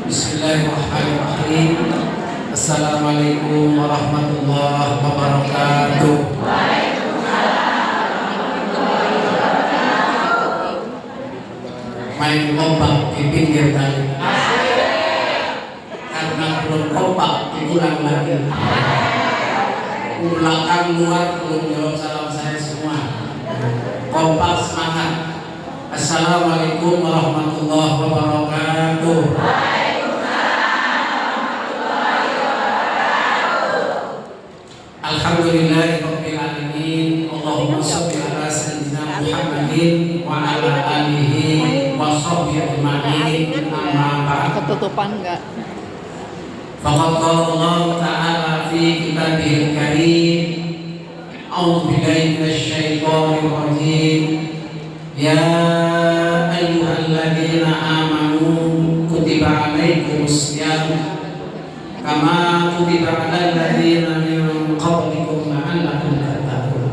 Bismillahirrahmanirrahim. Assalamualaikum warahmatullahi wabarakatuh. Main kompak di pinggir kali. Karena belum kompak diulang lagi. Ulangan luar belum jawab salam saya semua. Kompak semangat. Assalamualaikum warahmatullahi wabarakatuh. Alhamdulillahirabbil alamin. Allahumma shalli ala sayyidina Muhammadin wa ala alihi wa sahbihi ajma'in. Amma ba'd. Ketutupan enggak? Faqad qala Allah ta'ala fi kitabihil karim. A'udzu billahi minasy syaithanir rajim. Ya ayyuhalladzina amanu kutiba 'alaikumus syiyam kama kutiba 'alal ladzina min qablikum la'allakum tattaqun.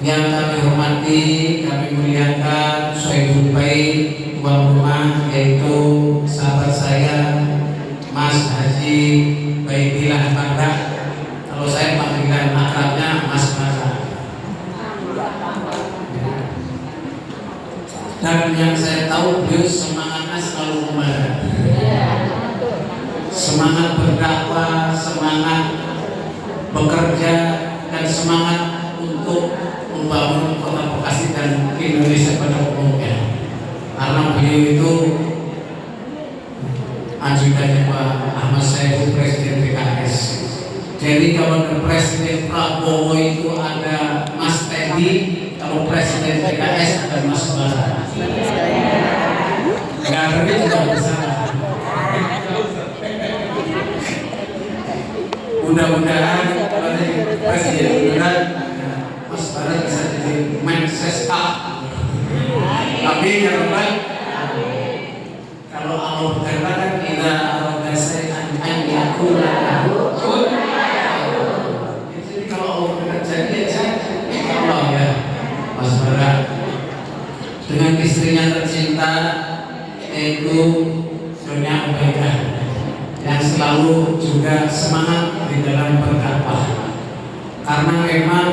Yang kami hormati, kami muliakan Sohibul Bait, tuan rumah, yaitu sahabat saya Mas Haji Baidillah Bangga. Kalau saya panggilan akrabnya Mas Bangga. Dan yang saya tahu beliau semangatnya selalu membara. Semangat berdakwah, semangat bekerja, dan semangat untuk membangun Kota Bekasi dan Indonesia pada umumnya. Karena beliau itu ajudannya Pak Ahmad Saihu, Presiden PKS. Jadi kalau Presiden Prabowo itu ada Mas Teddy, kalau Presiden PKS ada Mas Bara. Nggak ada juga bersama. Mudah-mudahan Presiden mudah Mas Bara bisa jadi Mensesnek. Tapi yang terbaik kalau Allah berkata kita Allah sayang anyakula lahu kun. Jadi kalau Allah bekerja dia Allah ya Mas Bara dengan istrinya tercinta yaitu Nyonya Ubaidah yang selalu juga semangat di dalam berdakwah, karena memang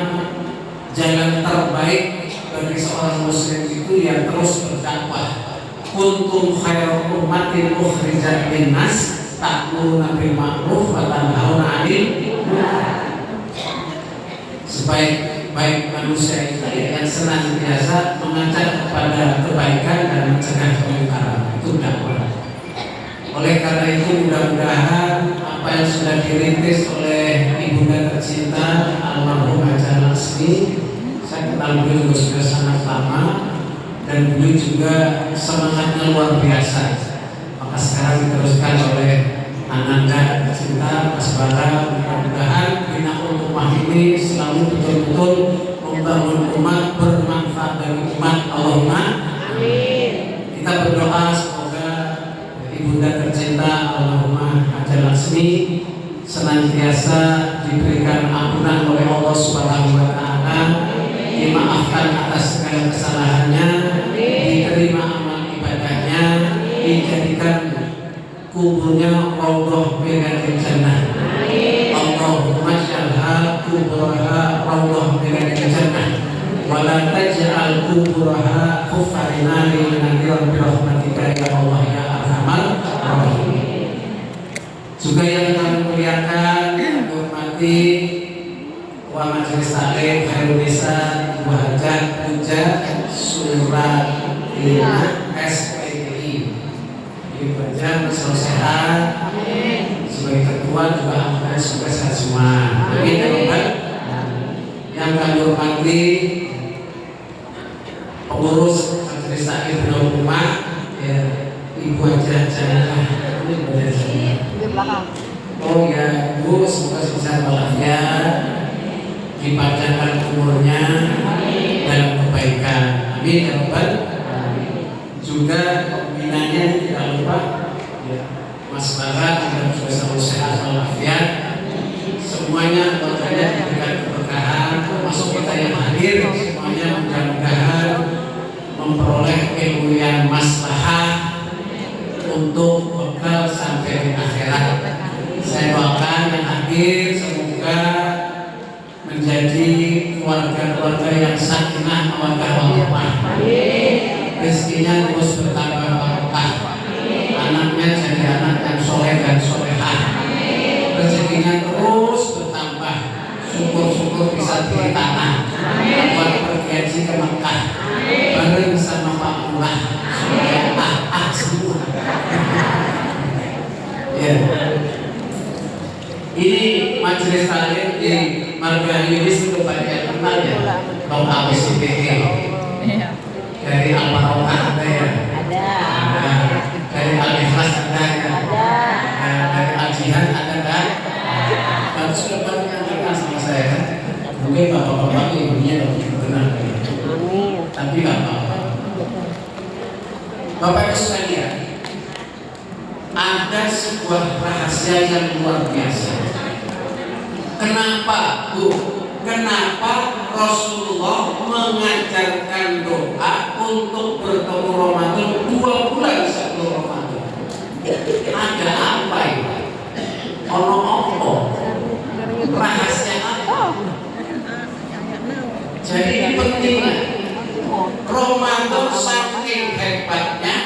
jalan terbaik bagi seorang muslim itu yang terus berdakwah. Kuntum khairu ummatin ukhrijat linnas ta'muruna bil ma'ruf wa tanhauna 'anil munkar. Sebaik-baik manusia itu yang senantiasa mengajak kepada kebaikan dan mencegah kemungkaran, itu dakwah. Oleh karena itu mudah-mudahan apa yang sudah dirintis oleh ibunda tercinta almarhum Haja Laksmi, saya kenal beliau juga sudah sangat lama dan beliau juga semangatnya luar biasa. Maka sekarang diteruskan oleh ananda tercinta Mas Bara. Mudah-mudahan Binaul Ummah ini selalu betul-betul membangun umat, bermanfaat bagi umat. Allahumma amin. Kita berdoa ibunda tercinta almarhumah Haja Laksmi senantiasa diberikan ampunan oleh Allah Subhanahu wa taala, dimaafkan atas segala kesalahannya, diterima amal ibadahnya, dijadikan kuburnya raudhah minal jannah. Allahumma ij'alha kuburha raudhah minal jannah wa la taj'al kuburha khuffatan minan nar bi rahmatika ya Allah ya arhamar rahimin. Juga yang kami muliakan, hormati Wa Majelis Taklim Khairul Nisa Ibu Hajat Puja Suratina SPI. Ibu Hajat selalu sehat. Sebagai ketua juga akan semoga sehat semua. Amin. Yang kami hormati walafiat, dipanjangkan umurnya dalam kebaikan. Amin ya Rabbal. Juga pembinanya tidak lupa ya, Mas Barat dan juga selalu sehat walafiat. Semuanya makanya diberikan keberkahan, termasuk kita yang hadir semuanya mudah-mudahan memperoleh ilmu yang maslahah untuk bekal sampai di akhirat. Saya doakan yang hadir semoga menjadi keluarga-keluarga yang sakinah mawaddah warahmah. Rezekinya terus bertambah barokah. Anaknya jadi anak yang soleh dan solehah. Rezekinya terus bertambah. Syukur-syukur bisa beli tanah buat pergi haji ke Mekah bareng sama Pak Lurah supaya semua. Ya. Ini majelis taklim di Marga Yudis itu banyak kenal ya. Kalau habis IPE dari Al-Barokah ada ya. Ada. Dari Al-Ikhlas ada ya. Dari Al-Jihad ada kan? Dan sudah banyak yang kenal sama saya kan. Mungkin bapak-bapak ibunya lebih kenal. Tapi nggak apa-apa. Bapak Ibu sekalian, ada sebuah rahasia yang luar biasa. Kenapa Bu? Kenapa Rasulullah mengajarkan doa untuk bertemu Ramadan 2 bulan sebelum Ramadan? Ada apa ini? Ono apa? Rahasia apa? Jadi ini pentingnya. Ramadan saking hebatnya,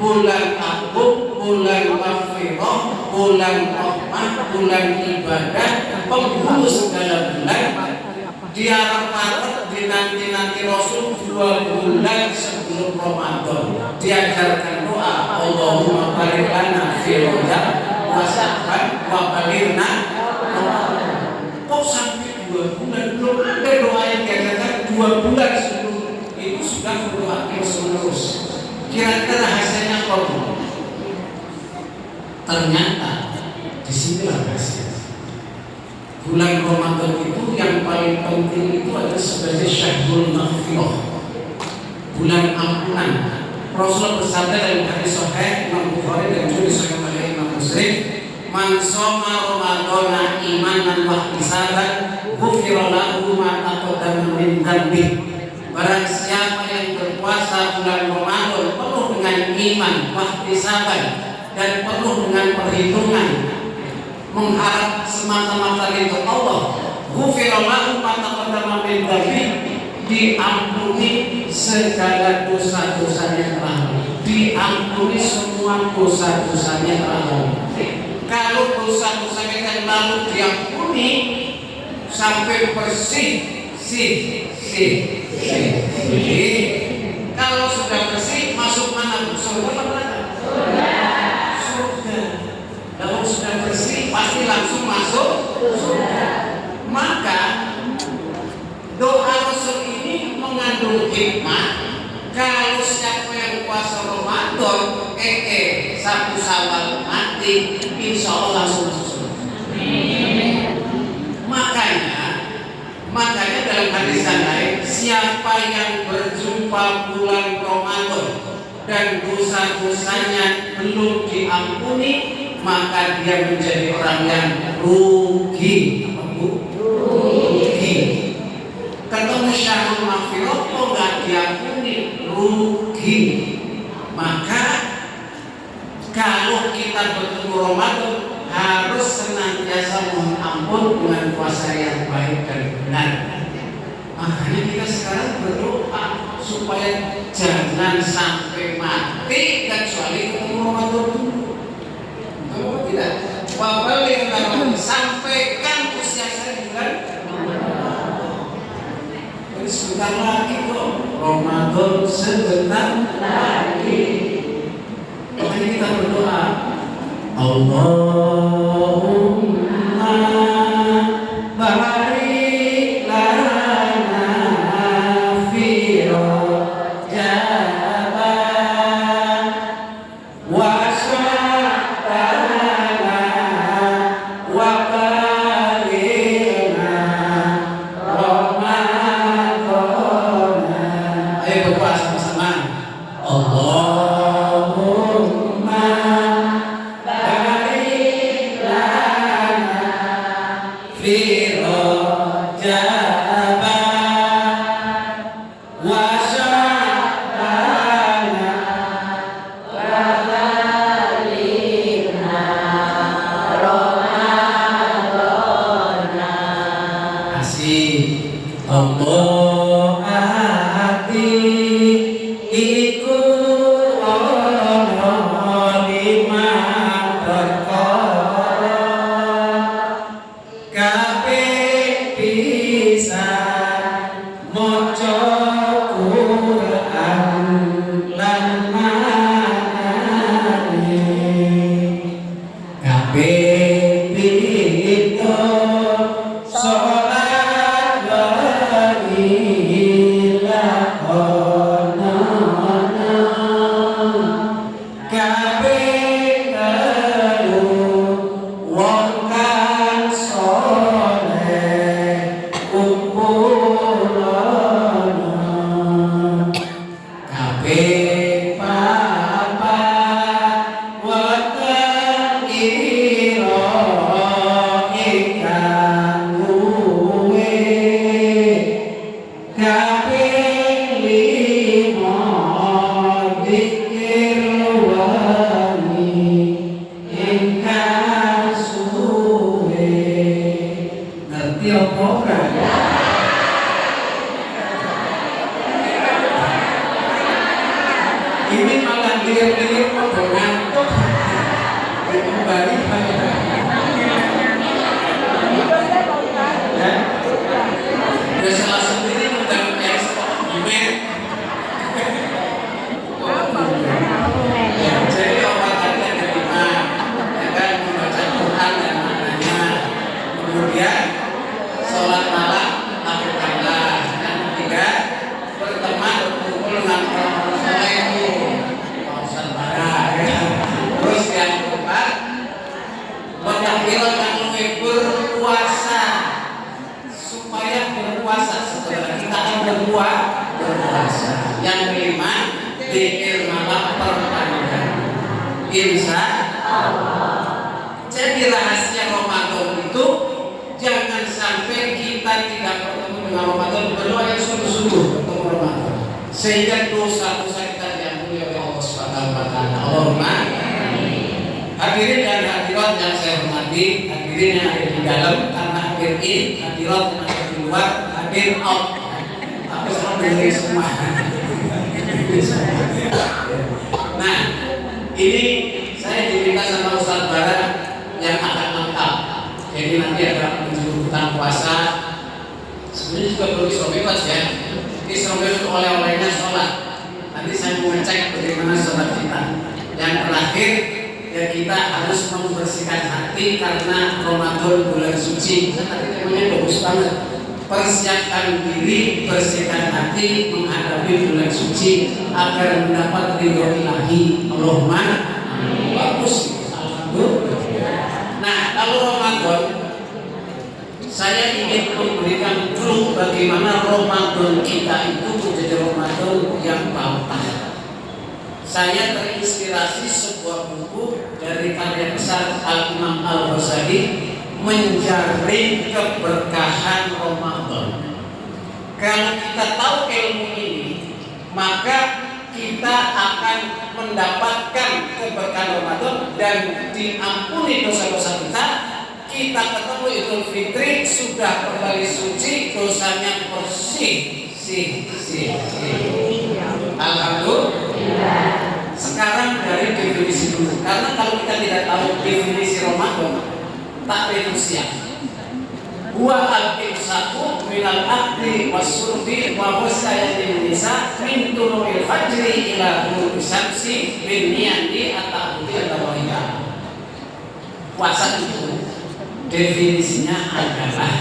bulan agung, bulan maghfirah, bulan rahmah, bulan ibadah, penghulu segala bulan. Diarep-arep dinanti-nanti Rasul 2 bulan sebelum Ramadan. Diajarkan doa, Allahumma barik lana fi Rajab wa Sya'ban wa balighna. Kok sampai 2 bulan belum ada doa yang diajarkan 2 bulan sebelum itu sudah berdoa terus-menerus. Kira-kira rahasianya apa? Ternyata di sini rahasia. Bulan Ramadan itu yang paling penting itu adalah sebagai syahrul maghfirah, bulan ampunan. Rasulullah bersabda dalam hadis sahih Imam Bukhari dan juga disahihkan oleh Imam Muslim, "Man shoma Ramadana imanan wa ihtisaban, ghufira lahu ma taqaddama min dzambi." Barang siapa yang berpuasa bulan Ramadan penuh dengan iman, wahtisaban, dan penuh dengan perhitungan, mengharap semata-mata ridho Allah, ghufira lahu ma taqaddama min dzambi, diampuni segala dosa-dosanya lalu, diampuni semua dosa-dosanya lalu. Kalau dosa-dosanya yang lalu diampuni sampai bersih, kalau sudah bersih masuk mana? Surga apa neraka? Surga. Kalau sudah bersih pasti langsung masuk surga. Maka doa Rasul ini mengandung hikmah. Kalau siapa yang puasa Ramadan, satu Syawal mati, insya Allah langsung masuk surga. Makanya dalam hadis yang lain, siapa yang berjumpa bulan Ramadan dan dosa-dosanya belum diampuni, maka dia menjadi orang yang rugi. Apa Bu? Rugi. Ketemu syahrul maghfirah kok nggak diampuni, rugi. Maka kalau kita bertemu Ramadan harus senantiasa mohon ampun dengan puasa yang baik dan benar. Makanya kita sekarang berdoa supaya jangan sampai mati kecuali ketemu Ramadan dulu. Kamu tidak? Bapak yang sampaikan usia saya di bulan Ramadan. Jadi sebentar lagi kok Ramadan, sebentar lagi. Makanya kita berdoa, Allahumma barik lana fi Rajab wa Sya'ban wa balighna Sehingga dosa-dosa kita diampuni oleh Allah Subhanahu wa taala. Allahumma hadirin dan hadirat yang saya hormati, hadirin yang ada di dalam karena hadirin, hadirat yang ada di luar, hadir out. Tapi semua dari semua. Nah, ini saya diminta sama Ustaz Bara yang akan lengkap. Jadi nanti ada penjelasan puasa. Sebenarnya juga perlu isrofiwas ya. Isrofiwas itu oleh-olehnya sholat. Nanti saya mau ngecek bagaimana sholat kita. Yang terakhir ya kita harus membersihkan hati karena Ramadan bulan suci. Saya tadi temanya bagus banget. Persiapkan diri, bersihkan hati menghadapi bulan suci agar mendapat ridho ilahi. Allahumma bagus. Alhamdulillah. Nah, kalau Ramadan saya ingin memberikan clue bagaimana Ramadan kita itu menjadi Ramadan yang patah. Saya terinspirasi sebuah buku dari karya besar Al-Imam Al-Ghazali, Menjaring Keberkahan Ramadan. Kalau kita tahu ilmu ini, maka kita akan mendapatkan keberkahan Ramadan dan diampuni dosa-dosa kita. Kita ketemu Idul Fitri sudah kembali suci, dosanya bersih. Alhamdulillah. Sekarang dari definisi dulu, karena kalau kita tidak tahu definisi Ramadan, tak siap. Huwa al-imsaku minal akli wasurbi wa husayati nisa min tulu'il fajri ila ghurubi syamsi min niyati at-ta'budi at-tawhid. Puasa itu definisinya adalah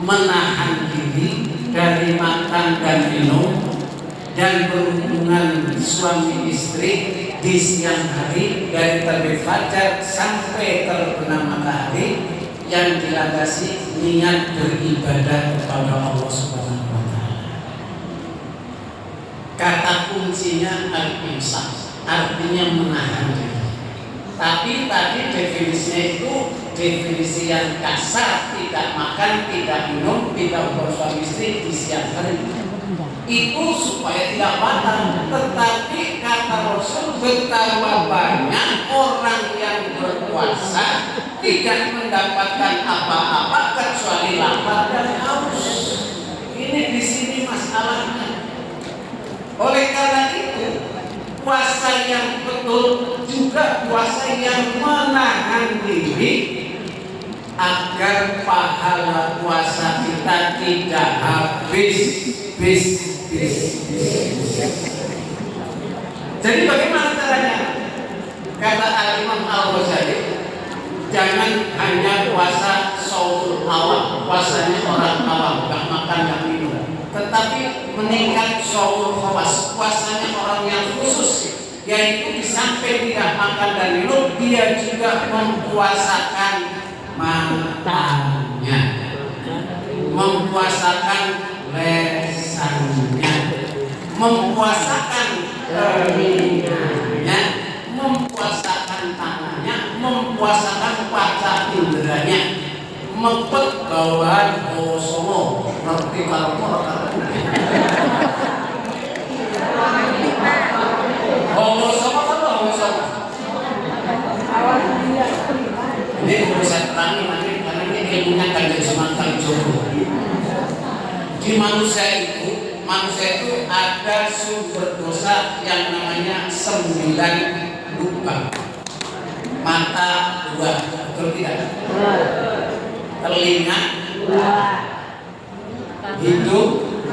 menahan diri dari makan dan minum dan berhubungan suami istri di siang hari dari terbit fajar sampai terbenam matahari yang dilandasi niat beribadah kepada Allah Subhanahu wa taala. Kata kuncinya al-imsak, artinya menahan diri. Tapi tadi definisinya itu definisi yang kasar, tidak makan, tidak minum, tidak bersuami istri di siang hari. Itu supaya tidak batal. Tetapi kata Rasul, betapa banyak orang yang berpuasa tidak mendapatkan apa-apa kecuali lapar dan haus. Ini di sini masalahnya. Oleh karena itu, puasa yang betul juga puasa yang menahan diri agar pahala puasa kita tidak habis. Jadi bagaimana caranya? Kata Al-Imam Al-Ghazali, jangan hanya puasa shaumul awam, puasanya orang awam, gak makan gak minum, tetapi meningkat shaumul khawas, puasanya orang yang khusus, yaitu di samping tidak makan dan minum, dia juga mempuasakan matanya, mempuasakan lesannya, mempuasakan telinganya, mempuasakan tangannya, mempuasakan panca inderanya, mempet bawaan kosongo, ngerti kalau Homosomo apa homosomo? Ini bisa terangi nanti karena ini ilmunya Kanjeng Sunan Kalijogo. Di manusia itu ada sumber dosa yang namanya 9 lubang. Mata 2, betul tidak? Telinga 2, hidung 2,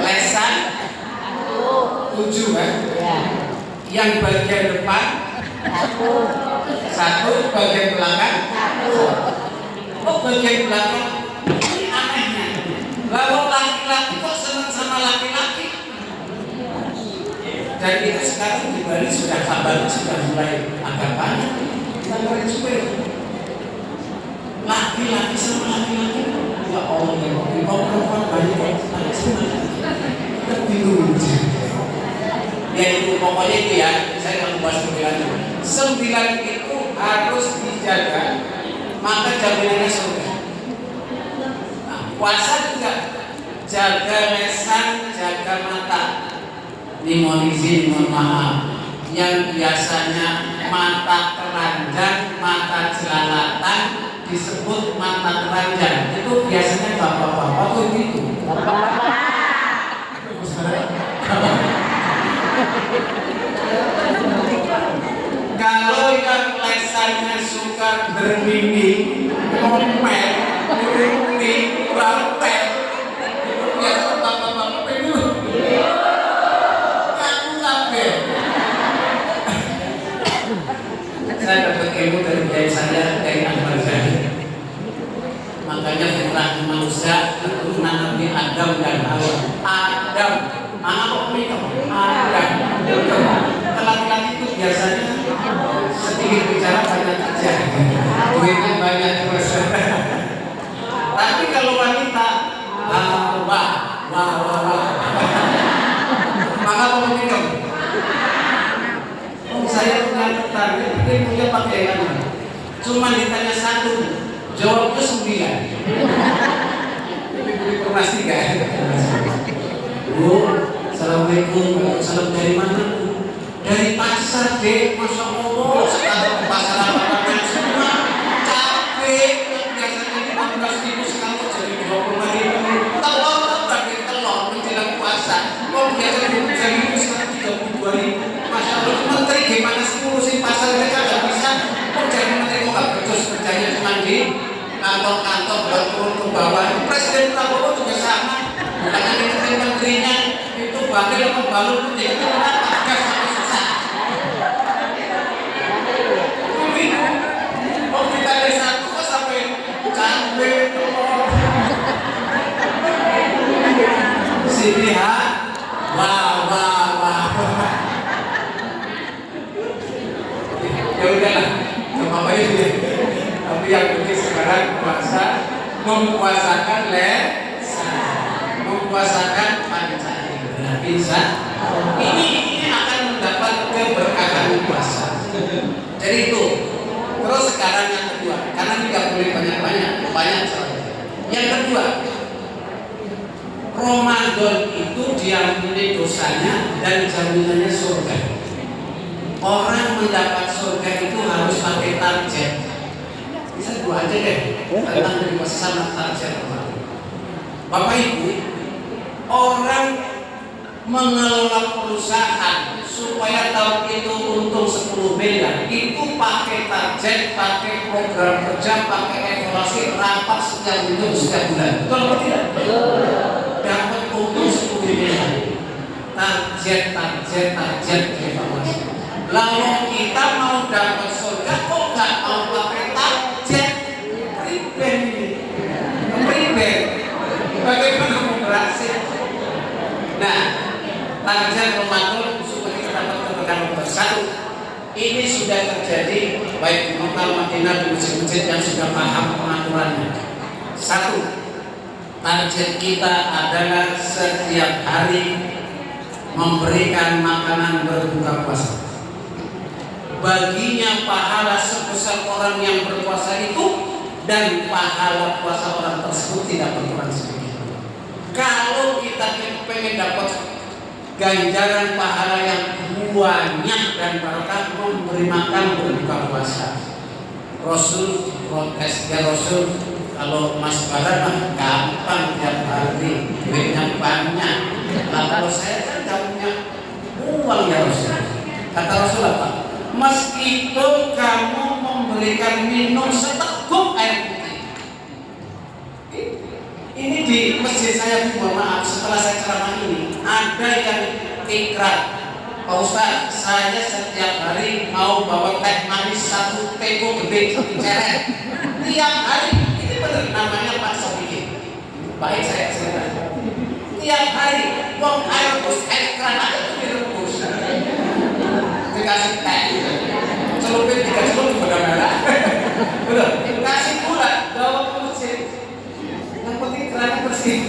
lesan 7 kan? Yang bagian depan 1, bagian belakang 1. Oh, bagian belakang ini anehnya. Lalu laki-laki kok senang sama laki-laki? Dan itu sekarang di Bali sudah kabar, sudah mulai agak banyak. Kita mulai coba laki-laki sama laki-laki. Ya Allah, ya Allah, perempuan banyak laki sama laki-laki. Kita bingung. Ya itu pokoknya itu ya, saya nggak bahas 9. 9 itu harus dijaga, maka jaminannya surga. Nah, puasa juga jaga lesan, jaga mata. Ini mohon izin, mohon maaf, yang biasanya mata keranjang, mata jelalatan disebut mata keranjang. Itu biasanya bapak-bapak tuh gitu. Kalau yang lesannya suka bermimpi, ngomel, ngomel, bapel, itu biasa bapak-bapak pengen. Aku kabel. Saya dapat ilmu dari kiai saya, dari Al-Ghazali. Makanya fitrah manusia keturunan Nabi Adam dan Hawa. Adam, anak kok mikir? Adam. Laki-laki itu biasanya sedikit bicara banyak kerja, duitnya banyak terus. Tapi kalau wanita, wah, maka apa minum? Oh, saya punya tetangga, dia punya pakaian, cuma ditanya 1, jawabnya 9. Informasi kan? Bu, assalamualaikum, salam dari mana? Dari pasar deh, masya Allah. Sekarang ke pasar apa semua capek. Biasanya 15.000 sekarang jadi 25.000. Telur bagi telur menjelang puasa. Kalau biasanya jadi sekarang 32.000. Masya Allah, menteri gimana sih ngurusin pasar mereka nggak bisa? Kok jadi menteri kok nggak becus kerjanya cuma di kantor-kantor berturun ke bawah. Presiden Prabowo juga sama. Karena menteri-menterinya itu bakal membalur putih itu gas sampai susah. Oh kita ada 1 kok sampai capek telur. Sini ha, wah. Ya udahlah, nggak apa-apa ya. Tapi yang penting sekarang puasa mempuasakan lesan, mempuasakan panca indera. Bisa? Ini Jadi itu. Terus sekarang yang kedua, karena tidak boleh banyak soalnya. Yang kedua, Ramadan itu diampuni dosanya dan jaminannya surga. Orang mendapat surga itu harus pakai target. Bisa dua aja deh tentang dari pesan target. Bapak Ibu, orang mengelola perusahaan supaya tahun itu untung 10 miliar itu pakai target, pakai program kerja, pakai evaluasi rapat setiap minggu, setiap bulan. Betul atau tidak? Dapat untung 10 miliar. Target evaluasi. Lalu kita mau dapat surga kok nggak mau pakai target? Pribadi. Bagaimana mau berhasil? Nah, target Ramadan supaya kita dapat keberkahan bersatu. Ini sudah terjadi baik di Mekah, Madinah, di masjid-masjid yang sudah paham pengaturannya. Satu, target kita adalah setiap hari memberikan makanan berbuka puasa. Baginya pahala sebesar orang yang berpuasa itu, dan pahala puasa orang tersebut tidak berkurang sedikit. Kalau kita pengen dapat ganjaran pahala yang banyak dan barokah, memberi makan berbuka puasa. Rasul protes, ya Rasul, kalau Mas Barat mah gampang tiap hari, duitnya banyak. Nah, kalau saya kan nggak punya uang ya Rasul. Kata Rasul apa? Meskipun kamu memberikan minum seteguk air putih. Ini di masjid saya, mohon maaf, setelah saya ceramah ini ada yang ikrar, Pak Ustaz, saya setiap hari mau bawa teh manis 1 teko gede, 1 ceret tiap hari. Ini benar namanya Pak Sobikin. Baik, saya cerita. Tiap hari buang air rebus, air keran aja tuh direbus, dikasih teh, celupin 3 celup gula merah, udah kasih gula, bawa ke masjid. Yang penting kerannya bersih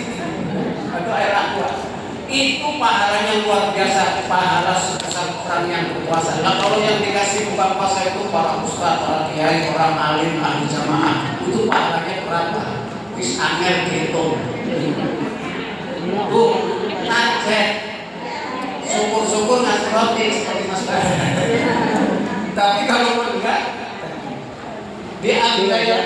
atau air aqua. Itu pahalanya luar biasa, pahala sebesar orang yang berpuasa. Nah, kalau yang dikasih buka puasa itu para ustaz, para kiai, orang alim, ahli jamaah, itu pahalanya berapa? Wis angel gitu. Tuh, target. Syukur-syukur ngasih roti seperti Mas Bas. Tapi kalau enggak, diambil ya.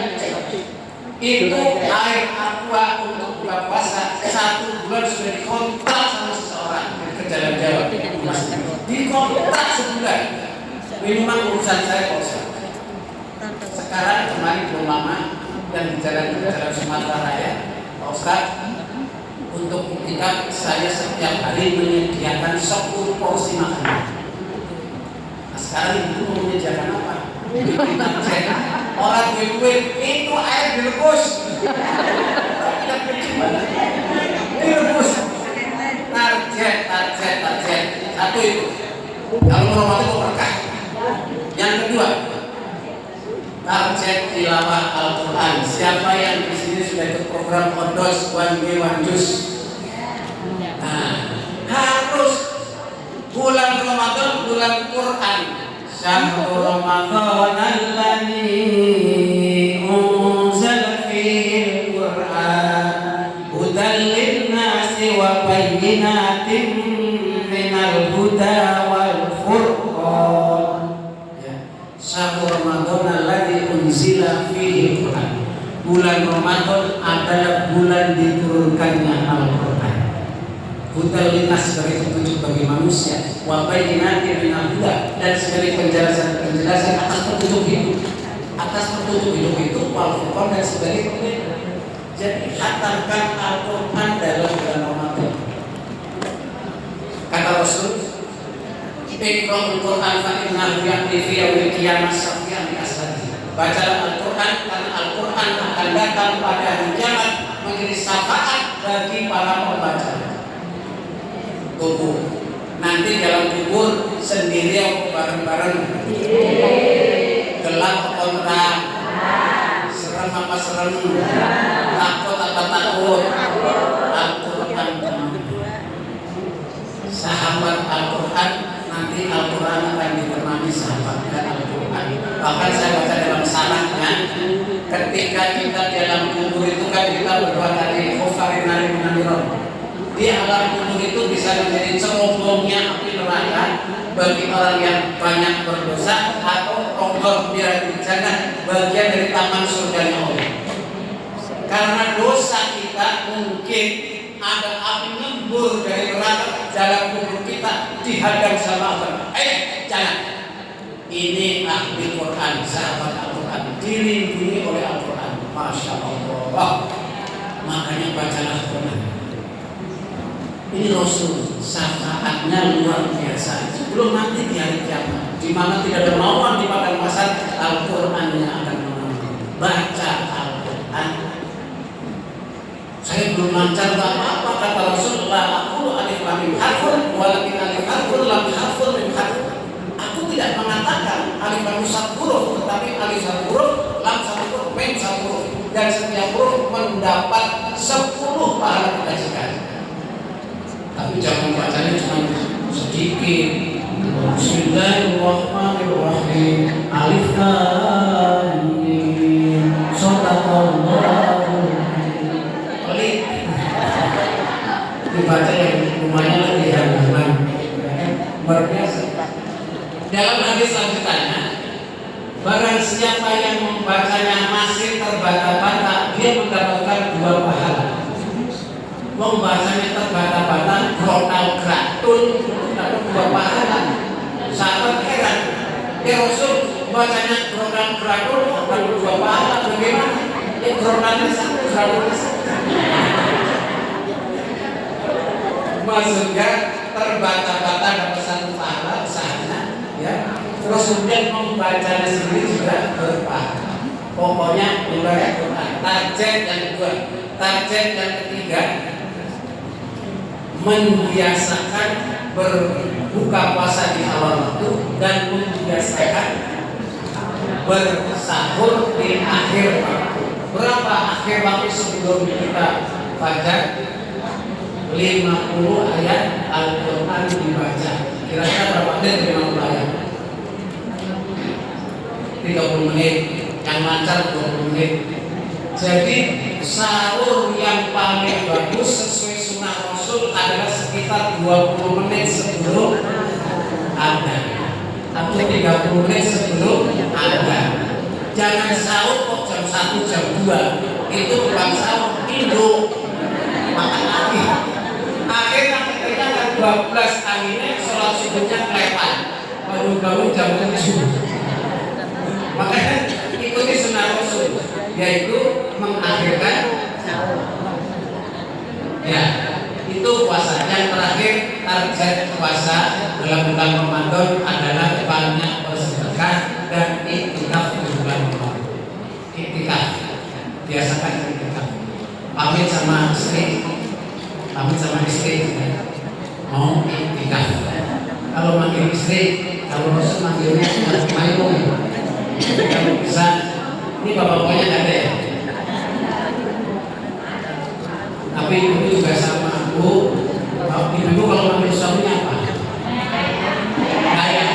Itu air aqua untuk buka puasa 1 bulan sudah dikontrak sama seseorang ke Jawa. Dikontrak sebulan. Minuman urusan saya Pak Ustaz. Sekarang kemarin belum lama dan di jalan Sumatera Raya, Pak Ustaz, untuk buktikan saya setiap hari menyediakan 10 porsi makanan. Nah, sekarang ibu mau menyediakan apa? Orang duit itu air direbus. Direbus. Target. Satu itu. Kalau Ramadan itu berkah. Yang kedua, target tilawah Al-Quran. Siapa yang di sini sudah ikut program Ondos One Way One Juice? Nah, harus bulan Ramadan bulan Quran. Syahrul Ramadan alladzi unzila fihi al-Qur'an hudan lin-nasi wa bayyinatin minal huda wal furqan. Syahrul Ramadan alladzi unzila fihi al-Qur'an. Bulan Ramadan adalah bulan diturunkannya Al-Qur'an. Hudan lin-nas sebagai petunjuk bagi manusia, wa bayyinatin minal huda, dan sebagai penjelasan atas petunjuk hidup. Atas petunjuk hidup itu wal furqan dan sebagai pembeda. Jadi khatamkan Al-Quran dalam bulan Ramadan. Kata Rasul, Iqra'ul Quran fa innahu ya'ti fi yaumil qiyamah syafi'an li ashabihi. Bacalah Al-Quran karena Al-Quran akan datang pada hari kiamat menjadi syafaat bagi para pembaca. Tunggu, nanti dalam kubur sendiri atau bareng-bareng? Gelap atau terang? Serem apa serem? Takut apa takut? Al-Quran. Sahabat Al-Quran nanti Al-Quran akan ditemani sahabat dan Al-Quran. Bahkan saya baca dalam sanadnya, ketika kita dalam kubur itu kan kita berdoa dari Khofarinari Menamiron. Di alam kubur itu bisa menjadi cerobongnya api neraka bagi orang yang banyak berdosa, atau ronggol biar di jannah, bagian dari taman surganya Allah. Karena dosa kita mungkin ada api ngembur dari neraka dalam kubur kita, dihadang sama Allah. Jangan. Ini ahli Quran, sahabat Al-Quran, dilindungi oleh Al-Quran. Masya Allah. Makanya bacalah Quran. Ini Rasul, syafaatnya luar biasa. Sebelum nanti di hari kiamat, di mana tidak ada mawar di padang pasar, Al-Quran yang akan menolong. Baca Al-Quran. Saya belum lancar apa-apa, kata Rasulullah, aku alif lam mim harfun, walakin alif harfun lam harfun mim harfun. Aku tidak mengatakan alif lam satu huruf, tetapi alif satu huruf, lam satu huruf, mim satu huruf, dan setiap huruf mendapat 10 pahala kebajikan. Tapi jangan bacanya cuma sedikit. Bismillahirrahmanirrahim. Alif lam mim. Shadaqallahu. Pelit. Dibaca yang rumahnya lebih halaman. Luar biasa. Dalam hadis selanjutnya, barang siapa yang membacanya masih terbata-bata, dia mendapatkan 2 pahala. Membacanya terbata-bata, kronal gratun, dapat 2 pahala. Sahabat heran, ya Rasul, bacanya kronal gratun, dapat 2 pahala. Bagaimana? Ya kronalnya 1, gratunnya 1. Maksudnya terbata-bata dapat 1 pahala usahanya, ya. Terus kemudian membacanya sendiri juga berpahala. Pokoknya membaca Quran. Target yang kedua, target yang ketiga, membiasakan berbuka puasa di awal waktu dan membiasakan bersahur di akhir waktu. Berapa akhir waktu sebelum kita baca? 50 ayat Al-Quran dibaca. Kira-kira berapa menit 50 ayat? 30 menit. Yang lancar 20 menit. Jadi sahur yang paling bagus sesuai sunnah Rasul adalah sekitar 20 menit sebelum adzan atau 30 menit sebelum adzan. Jangan sahur kok jam 1, jam 2. Itu bukan sahur, induk makan lagi. Akhirnya kita kan 12 anginnya sholat subuhnya kelepan, bangun-bangun jam 7. Makanya ikuti sunnah Rasul, yaitu mengakhirkan ya itu puasa. Yang terakhir, target puasa dalam bulan Ramadan adalah banyak bersedekah dan iktikaf di bulan Ramadan. Iktikaf, biasakan iktikaf. Pamit sama istri mau iktikaf. Kalau manggil istri, kalau Rasul manggilnya Maimun. Kalau bisa, ini bapak-bapaknya nggak ada ya. Tapi ibu juga sama Bu. Ibu kalau manggil suaminya apa? Ayah.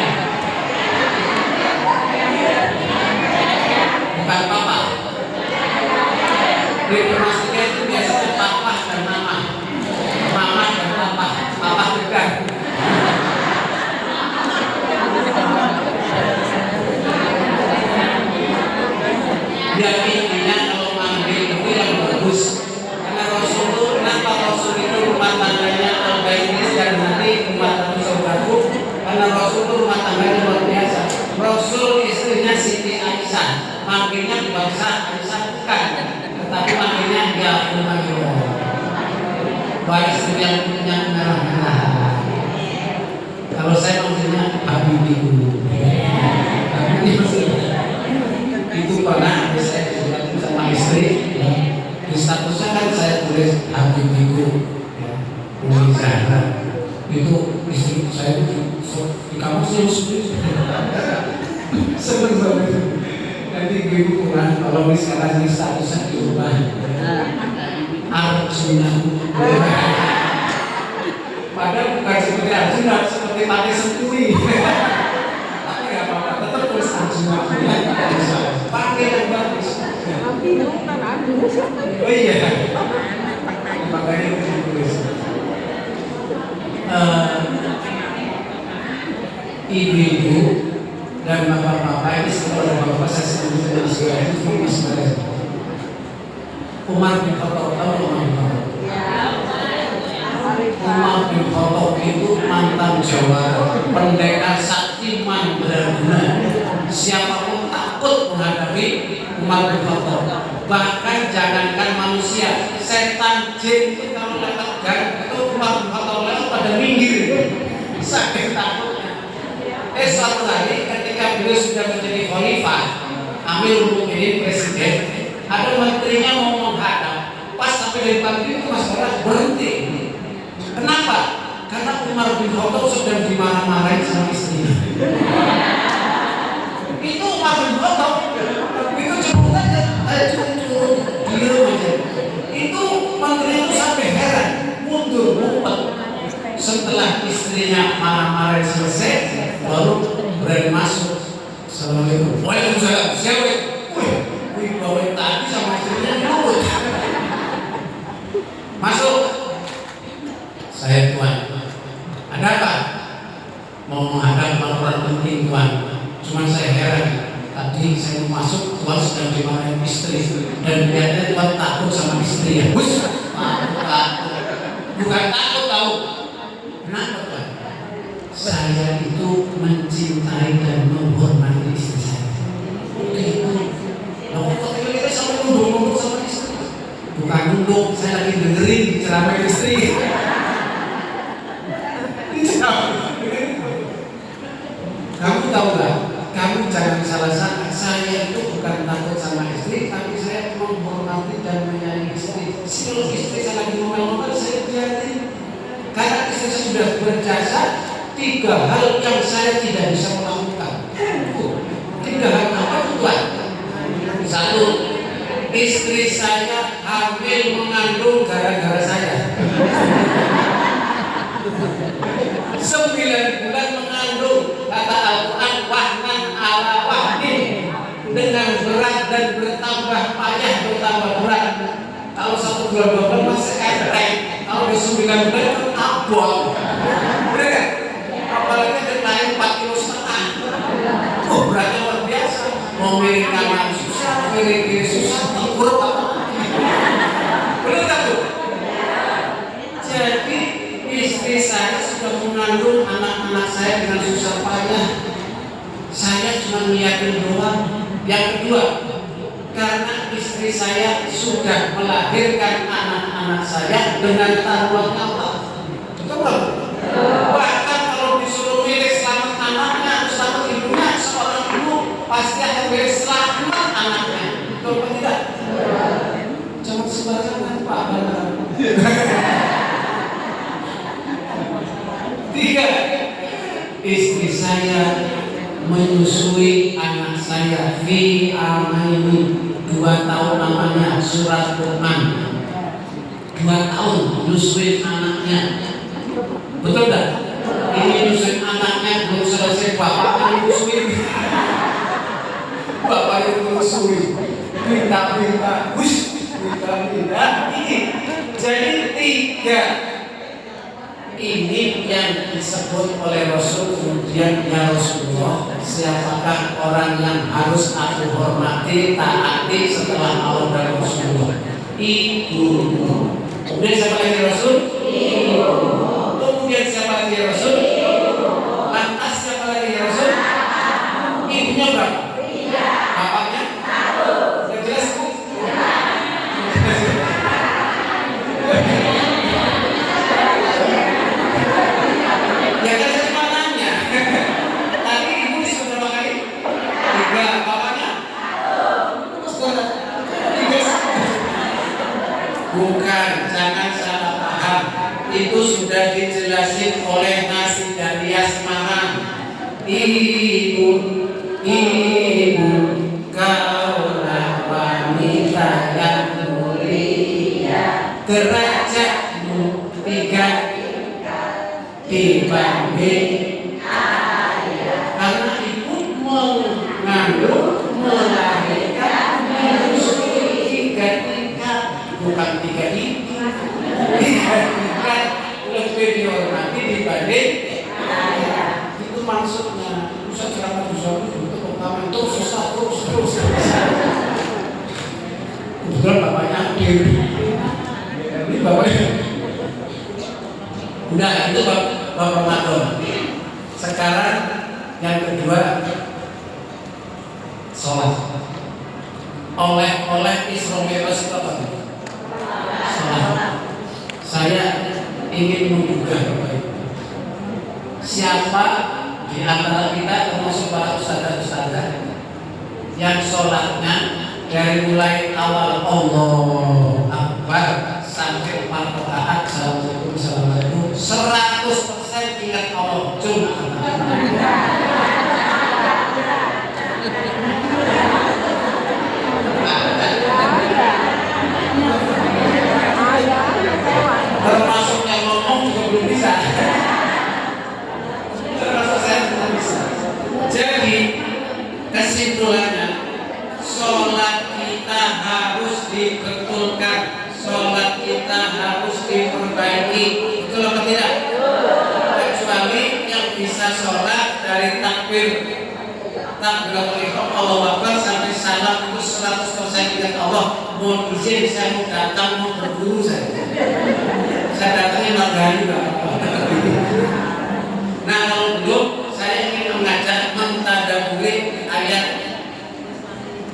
Bukan papa. Di rumah itu biasanya papa dan mama. Mama dan papa. Papa dekat. Yang intinya kalau manggil itu yang bagus. Karena Rasul itu, kenapa Rasul itu rumah tangganya al-baitis dan nanti umat saudaraku? Karena Rasul itu rumah tangganya luar biasa. Rasul istrinya Siti Aisyah, manggilnya bangsa Aisyah bukan, tetapi manggilnya ya Umayyah. Baik istri yang punya merah-merah. Kalau saya manggilnya Habibi dulu. Habibi maksudnya itu pernah saya bilang sama istri ya, di statusnya kan saya tulis Habibiku ya, Umi Zahra. Itu istri saya itu di kampus yang seneng banget. Nanti ibu pulang kalau misalnya di statusnya diubah Arjuna. Padahal bukan seperti Arjuna, seperti pakai senturi. Tapi nggak apa-apa, tetap terus aja. Pakai yang bagus. Oh iya. Makanya tulis. Ibu-ibu dan bapak-bapak ini sekolah bapak saya sebut dengan segala itu masih Umar bin Khattab, tahu Umar bin Khattab? Umar bin Khattab itu mantan Jawa, pendekar sakti mandraguna. Siapapun takut menghadapi Umar bin Khattab. Bahkan jangankan manusia, setan jin itu kalau lewat gang itu Umar bin Khattab lewat pada minggir. Saking takutnya. Suatu hari ketika beliau sudah menjadi khalifah, Amirul Mukminin presiden, ada menterinya mau menghadap, pas sampai di depan itu Mas Baras berhenti. Kenapa? Karena Umar bin Khattab sedang dimarah-marahin sama istrinya. Itu Umar bin Khattab, itu cukup aja, diam aja. Itu menteri itu sampai heran, mundur ngumpet. Setelah istrinya marah-marah selesai, baru berani masuk. Assalamualaikum. Waalaikumsalam. Siapa? Wih, bawa tadi sama istrinya nyebut. Masuk. Saya Tuan. Ada apa? Mau menghadap laporan penting Tuan. Cuman saya heran. Tadi saya mau masuk, Tuan sedang dimarahin istri dan ternyata Tuan takut sama istrinya. Bus, takut. Bukan takut tahu. Kenapa Tuan? Saya itu mencintai dan menghormati istri saya. Itu. Nah, kok kita sampai nunduk-nunduk sama istri? Bukan nunduk, saya lagi dengerin ceramah istri. Kamu tahu gak? Kamu jangan salah sangka. Saya itu bukan takut sama istri, tapi saya menghormati dan menyayangi istri. Kalau istri saya lagi ngomel-ngomel, saya biarin. Karena istri saya sudah berjasa 3 hal yang saya tidak bisa melakukan. 3 hal apa Tuan? 1, istri saya hamil mengandung gara-gara saya. 9 bulan mengandung, kata Al-Quran, wahnan ala wahnin, dengan berat dan bertambah payah bertambah berat. Kalau 1 bulan 2 bulan masih enteng, kalau di 9 bulan itu abot. Bener kan? Apalagi ada naik 4,5 kg. Oh, beratnya luar biasa. Mau miring kanan susah, miring kiri susah, tengkurap apa? Bener kan tuh? Jadi istri saya sudah mengandung anak-anak saya dengan susah payah. Saya cuma niatin doang. Yang kedua, karena istri saya sudah melahirkan anak-anak saya dengan taruhan nyawa. Betul nggak? Bahkan kalau disuruh milih selamat anaknya atau selamat ibunya, seorang ibu pasti akan milih selamat anaknya. Betul atau tidak? Jangan sembarangan Pak. 3, istri saya menyusui anak saya fi amaini 2 tahun namanya surat Luqman. 2 tahun nyusuin anaknya. Betul tak? Ini nyusuin anaknya belum selesai, bapaknya nyusuin. Bapaknya nyusuin. Minta-minta. Minta-minta. Ini jadi 3. Ini yang disebut oleh Rasul. Kemudian ya Rasulullah, siapakah orang yang harus aku hormati, taati setelah Allah dan Rasulullah? Ibumu. Kemudian siapa lagi Rasul? Ibu. Kemudian siapa lagi Rasul? Ibu. Lantas siapa lagi Rasul? Ibunya berapa? 3. Bapaknya? 1. Yang jelas Bu? Ya kan saya cuma nanya. Tadi ibu disebut berapa kali? 3. Bapaknya? 1. Bukan, jangan salah paham. Itu sudah dijelasin oleh Nasi Dalia Semarang. Ibu, kaulah wanita yang mulia, derajatmu 3 dibanding takbir. Ini bapaknya. Udah itu bab Ramadan. Sekarang yang kedua sholat. Oleh Isra Mi'raj itu apa? Sholat. Saya ingin menduga Bapak Ibu, siapa di antara kita termasuk para ustadzah yang sholatnya dari mulai awal Allahu Akbar sampai 4 rakaat Assalamualaikum 100% ingat Allah cuma termasuk yang ngomong juga belum bisa. Termasuk saya belum bisa. Jadi kesimpulannya, sholat kita harus dibetulkan, sholat kita harus diperbaiki. Betul apa tidak? Kecuali yang bisa sholat dari takbir takbiratul ihram Allahu Akbar sampai salam itu 100% ingat Allah. Mohon izin saya mau datang mau berburu saya datangnya magari juga. Nah kalau belum, saya ingin mengajak mentadaburi ayat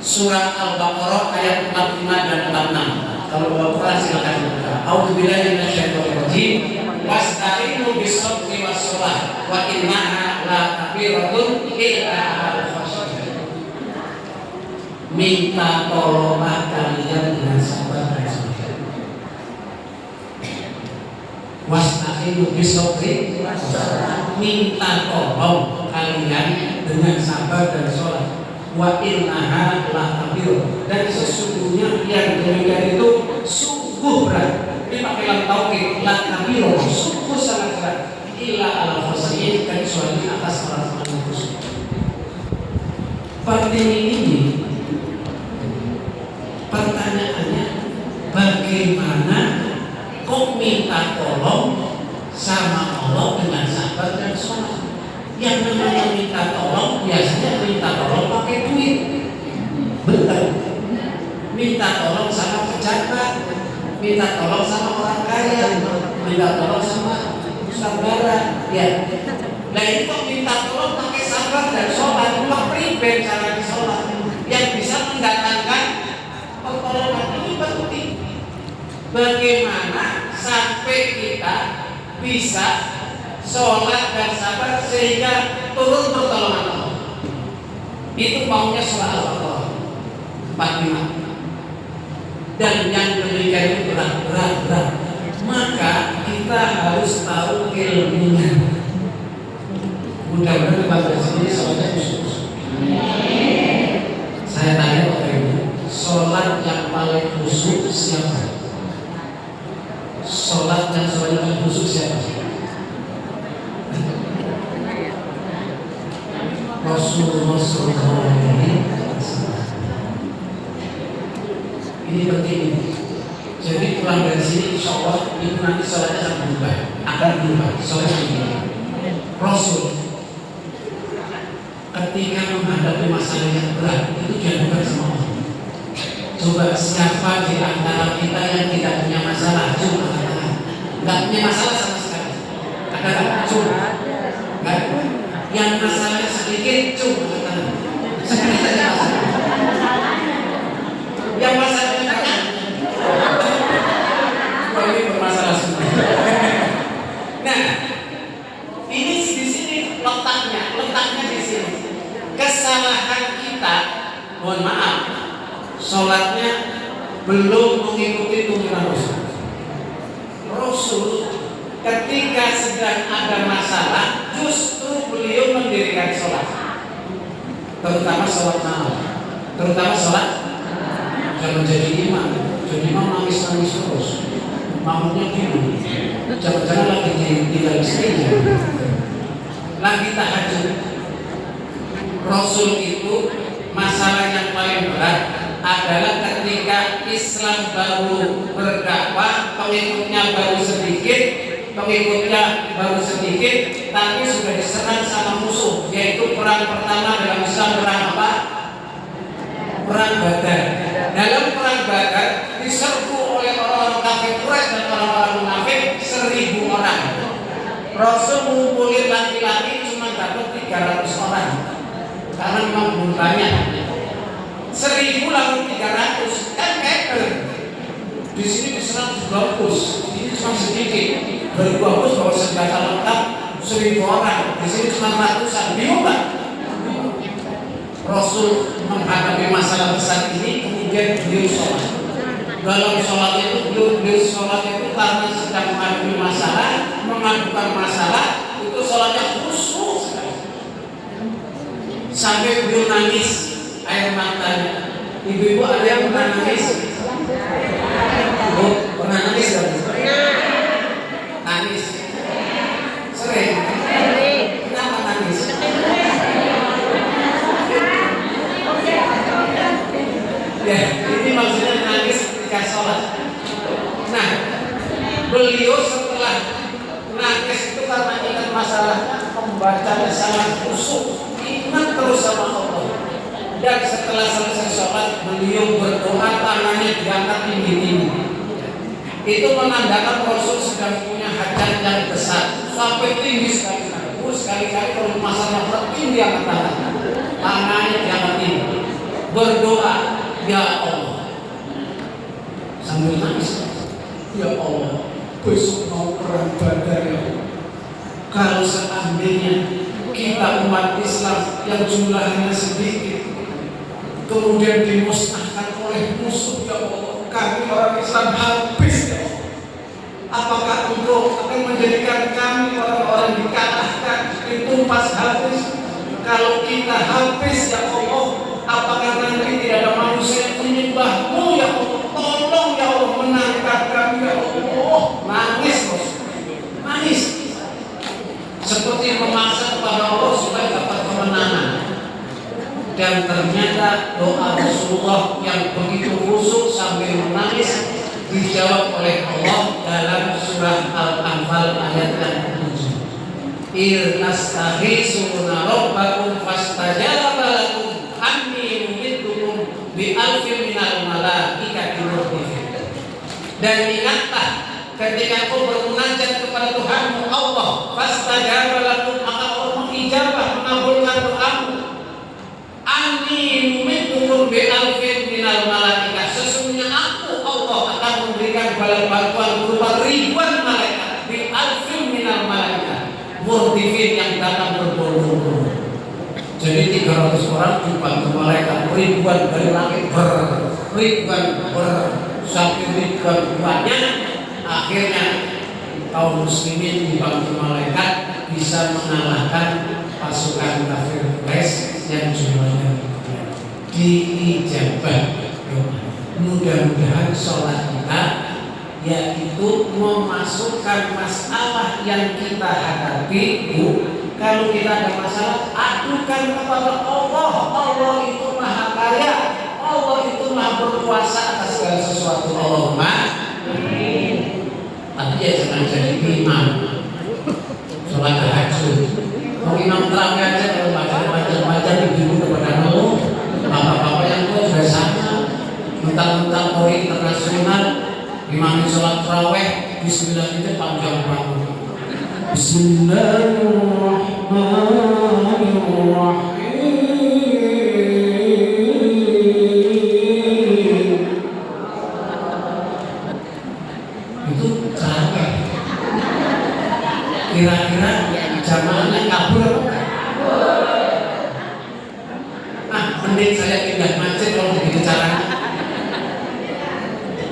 surah Al-Baqarah ayat 45 dan 46. Kalau bawa Quran silakan buka. A'udzubillahi minasyaitonir rajim. Wasta'inu bis-sabri was-shalah wa innaha lakabiratun illa 'alal khashiyin. Minta tolonglah kalian dengan sabar dan sabar. Wasta'inu bis-sabri was-shalah. Minta tolong kalian dengan sabar dan sholat. Wa innaha lakabiratun, dan sesungguhnya yang demikian itu sungguh berat. Ini pakai lam tauhid, lakabiratun, sungguh sangat berat. Illa 'alal khashiyin, kecuali atas orang-orang yang khusyuk. Penting ini pertanyaannya, bagaimana kok minta tolong sama Allah dengan sabar dan sholat? Yang namanya minta tolong biasanya minta tolong pakai duit, betul. Minta tolong sama pejabat, minta tolong sama orang kaya, minta tolong sama saudara, ya. Nah ini kok minta tolong pakai sabar dan sholat, priben cara sholat yang bisa mendatangkan pertolongan. Ini penting. Bagaimana sampai kita bisa sholat dan sabar sehingga turun pertolongan Allah. Itu maunya surah Al-Baqarah 45. Dan yang demikian itu berat. Maka kita harus tahu ilmunya. Mudah-mudahan pada sini sholatnya khusus. Saya tanya Bapak Ibu, sholat yang paling khusus siapa? Sholat yang paling khusus siapa? Rasulullah SAW. Ini penting. Jadi pulang dari sini, insya Allah itu nanti sholatnya akan berubah. Sholatnya begini. Rasul ketika menghadapi masalah yang berat itu diadukan sama Allah. Coba siapa di antara kita yang tidak punya masalah? Coba katakan, nggak punya masalah sama sekali. Katakan, coba. Nggak. Yang masalahnya sedikit, coba katakan. Sedikit saja masalah. Yang masalahnya banyak. Ini bermasalah semua. Nah, ini di sini letaknya di sini. Kesalahan kita, mohon maaf, sholatnya belum mengikuti tuntunan Rasul. Rasul ketika sedang ada masalah, justru beliau mendirikan sholat, terutama sholat malam, terutama sholat. Kalau jadi imam nangis terus, maunya gitu, jangan lagi tinggal istrinya, lagi tahajud. Rasul itu masalah yang paling berat adalah ketika Islam baru berdakwah, pengikutnya baru sedikit, tapi sudah diserang sama musuh, yaitu perang pertama dalam Islam, perang apa? Perang Badar. Dalam perang Badar diserbu Rasul mengumpulin laki-laki cuma dapat 300 orang karena memang belum banyak. 1000 lalu 300 kan kepel. Di sini diserang 200, ini cuma sedikit. 200 bawa senjata lengkap 1000 orang, di sini cuma ratusan. Bingung nggak? Rasul menghadapi masalah besar ini, kemudian beliau sholat. Dalam sholat itu beliau sholat itu karena sedang menghadapi masalah, mengadukan masalah, itu sholatnya khusyuk sekali. Sampai beliau nangis air matanya. Ibu-ibu ada yang pernah nangis? Pernah nangis kan? Nangis. Sering. Kenapa nangis? Ya, ini maksudnya nangis ketika sholat. Nah, beliau setelah nangis itu karena ingat masalah membacanya sangat khusyuk, ingat terus sama Allah. Dan setelah selesai sholat, beliau berdoa, tangannya diangkat tinggi-tinggi. Itu menandakan Rasul sedang punya hajat yang besar, sampai tinggi sekali-kali. Sekali-kali kalau masalah tertinggi angkat tangan, tangannya diangkat tinggi, berdoa, ya Allah, sambil nangis, ya Allah, besok mau perang Badar ya Allah. Kalau seandainya kita umat Islam yang jumlahnya sedikit kemudian dimusnahkan oleh musuh, ya Allah, kami orang Islam habis ya Allah. Apakah Engkau akan menjadikan kami orang-orang dikalahkan, ditumpas habis? Kalau kita habis ya Allah, apakah nanti tidak ada manusia yang menyembah-Mu ya Allah? Tolong ya Allah, menangkap kami ya Allah. Nangis bos, nangis seperti memaksa kepada Allah supaya dapat kemenangan. Dan ternyata doa Rasulullah yang begitu khusyuk sambil menangis dijawab oleh Allah dalam surah Al-Anfal ayat yang ke-7. Irnastaghisuna rabbakum fastajaba lakum anni mumiddukum bi alfin minal malaikati murdifin. Dan ingatlah ketika kau bermunajat kepada Tuhanmu Allah, fastajaba lakum, maka Allah mengijabah, mengabulkan doamu. Anni mumiddukum bi alfin minal malaikah, sesungguhnya aku Allah akan memberikan bala bantuan berupa ribuan malaikat, bi alfin minal malaikah murdifin, yang datang berbondong-bondong. Jadi 300 orang dibantu malaikat, ribuan dari langit, ribuan sampai ribuan banyak. Akhirnya kaum muslimin dibantu malaikat bisa mengalahkan pasukan kafir Quraisy yang jumlahnya diijabah doa. Mudah-mudahan sholat kita yaitu memasukkan masalah yang kita hadapi. Kalau kita ada masalah, adukan kepada Allah. Allah itu maha kaya, Allah itu maha berkuasa atas segala sesuatu. Allahumma amin. Tapi ya jangan jadi imam sholat tahajud. Mau imam terawih aja kalau baca ibu kepada Allah, bapak-bapak yang tua sudah sama. Mentang-mentang Polri internasional, imam sholat terawih bismillah itu panjang banget. Bismillahirrahmanirrahim. Itu terawih. Kira-kira jamaahnya kabur apa? Mending saya pindah masjid kalau begitu caranya.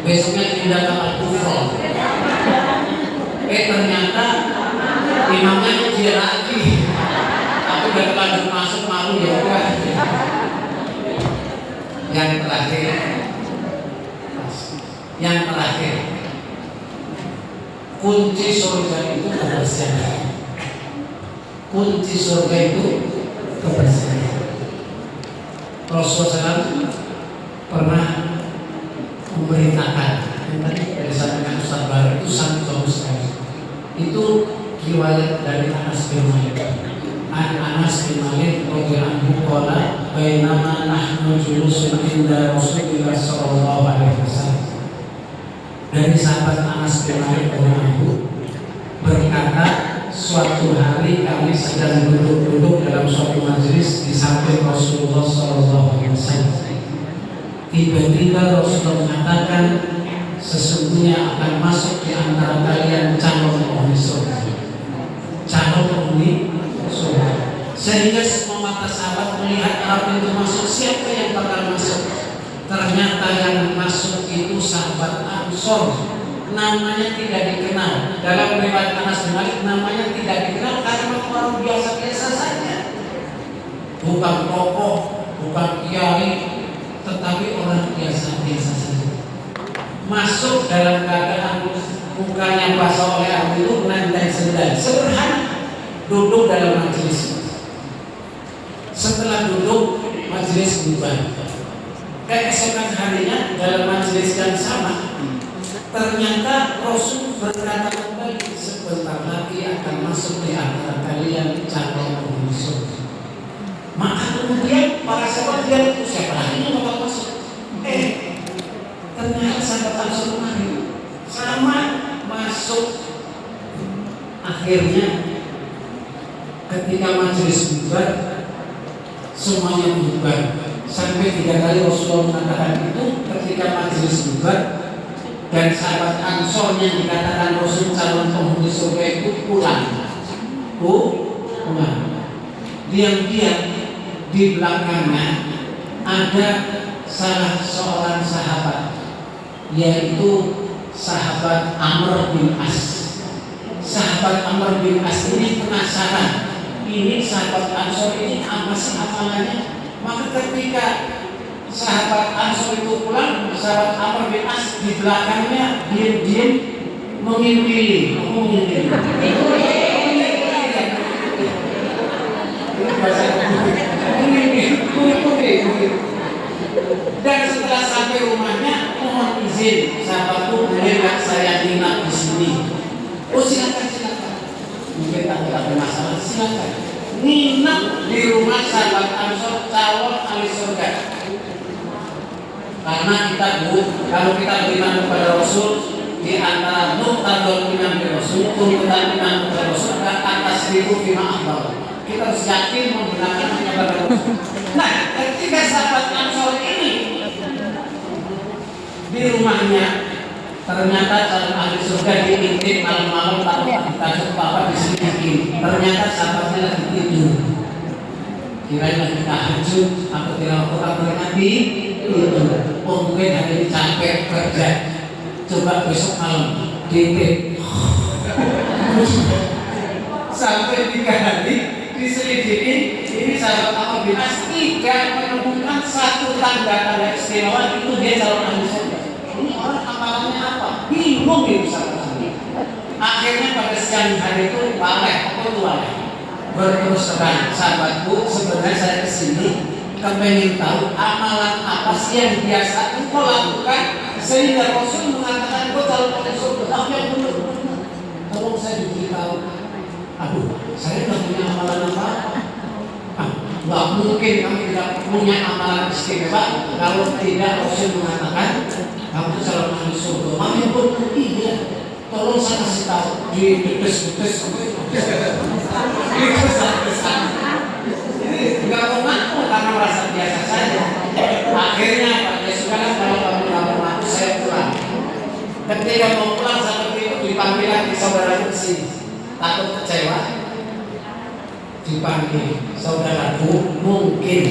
Besoknya pindah ke Al-Kufron. Ternyata imamnya dia lagi. Aku udah terlanjur masuk, malu ya udah. Yang terakhir, kunci surga itu kebersihan. Kunci surga itu kebersihan. Rasulullah SAW pernah memberitakan yang tadi dari sampaikan Ustaz Baru itu sangat bagus sekali. Itu riwayat dari Anas bin Malik. Anas bin Malik radhiyallahu anhu qala bainama nahnu julusun inda Rasulillah sallallahu alaihi wasallam. Dari sahabat Anas bin Malik radhiyallahu anhu berkata, suatu hari kami sedang duduk-duduk dalam suatu majelis di samping Rasulullah SAW. Tiba-tiba Rasulullah mengatakan, sesungguhnya akan masuk di antara kalian calon penghuni surga. Calon penghuni surga. Sehingga semua mata sahabat melihat orang itu masuk, siapa yang bakal masuk? Ternyata yang masuk itu sahabat Ansor. Namanya tidak dikenal. Dalam riwayat Anas bin Malik, namanya tidak dikenal karena orang biasa-biasa saja. Bukan tokoh, bukan kiai, tetapi orang biasa-biasa saja. Masuk dalam keadaan mukanya basah oleh air itu, nandai sendal, sederhana, duduk dalam majelis. Setelah duduk, majelis bubar. Keesokan harinya dalam majelis yang sama, ternyata Rasul berkata kembali, sebentar lagi akan masuk di antara kalian calon penghuni surga. Maka kemudian para sahabat bilang, siapa lagi yang bakal masuk? Ternyata sahabat Ansor sama masuk. Akhirnya ketika majelis bubar, semuanya bubar. Sampai 3 kali Rasulullah mengatakan itu ketika majelis bubar. Dan sahabat Ansor yang dikatakan Rasul calon penghuni surga itu pulang. Diam-diam di belakangnya ada salah seorang sahabat, yaitu sahabat Amr bin As. Sahabat Amr bin As ini penasaran, ini sahabat Ansor ini apa sih amalannya? Maka ketika sahabat Ansor itu pulang, sahabat Amr bin As di belakangnya diam-diam mengintili. Dan setelah sampai rumahnya, mohon izin sahabatku, boleh nggak saya nginap di sini? Oh silakan. Mungkin tak ada masalah, silakan. Nginap di rumah sahabat Ansor calon ahli surga. Karena kalau kita beriman kepada Rasul, di antara muqtadul iman kepada Rasul, tuntutan iman kepada Rasul dan atas ribu bima akhbar. Kita harus yakin menggunakan kepada Rasul. Nah, ketika sahabat Ansor ini di rumahnya, ternyata calon ahli surga diintip malam-malam tak ditajuk apa di sini. Ternyata sahabatnya lagi tidur. Kirain lagi tahajud atau tilawah Quran berarti itu. Mungkin hari ini capek kerja. Coba besok malam diintip. Sampai 3 hari diselidiki, ini sahabat Amr bin As tidak menemukan satu tanda-tanda istimewa itu dia calon ahli surga. Ini orang amalannya apa? Bingung itu sahabat ini. Akhirnya pada siang hari itu berterus terang, sahabatku, sebenarnya saya kesini kepengen tahu amalan apa sih yang biasa engkau lakukan sehingga Rasul mengatakan engkau calon ahli surga. Apa yang benar? Tolong saya diberitahu. Aduh, saya tidak punya amalan apa-apa. Nggak mungkin kami tidak punya amalan istimewa kalau tidak Rasul mengatakan kamu calon ahli surga. Maka pun iya. Tolong saya kasih tahu di bedes-bedes ini nggak mau ngaku karena merasa biasa saja. Akhirnya Pak Yesus kan kalau kamu nggak mau ngaku saya pulang. Ketika mau pulang seperti itu dipanggil lagi saudara ke sini. Takut kecewa, dipanggil saudaraku, mungkin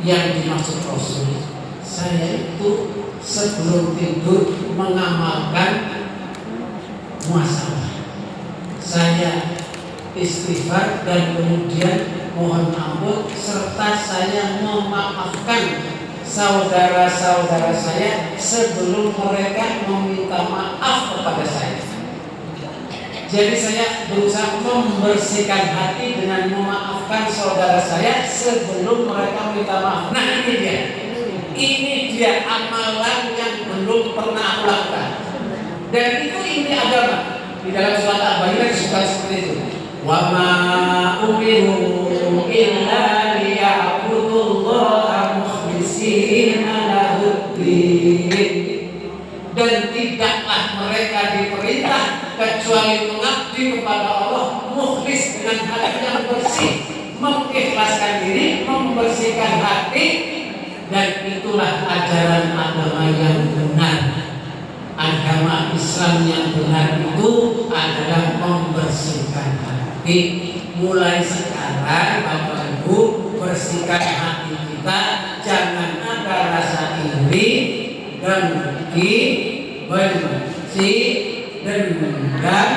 yang dimaksud Rasul saya itu sebelum tidur mengamalkan muhasabah. Saya istighfar dan kemudian mohon ampun serta saya memaafkan saudara-saudara saya sebelum mereka meminta maaf kepada saya. Jadi saya berusaha membersihkan hati dengan memaafkan saudara saya sebelum mereka minta maaf. Nah ini dia amalan yang belum pernah aku lakukan. Dan itu inti agama. Di dalam surat Al-Baqarah disebutkan seperti itu. Wa ma umiru illa liya'budullaha mukhlishina lahud-din. Dan tidaklah mereka diperintah kecuali mengabdi kepada Allah mukhlis dengan hati yang bersih, mengikhlaskan diri, membersihkan hati, dan itulah ajaran agama yang benar. Agama Islam yang benar itu adalah membersihkan hati. Mulai sekarang Bapak Ibu, bersihkan hati kita, jangan ada rasa iri, dengki, benci, dendam,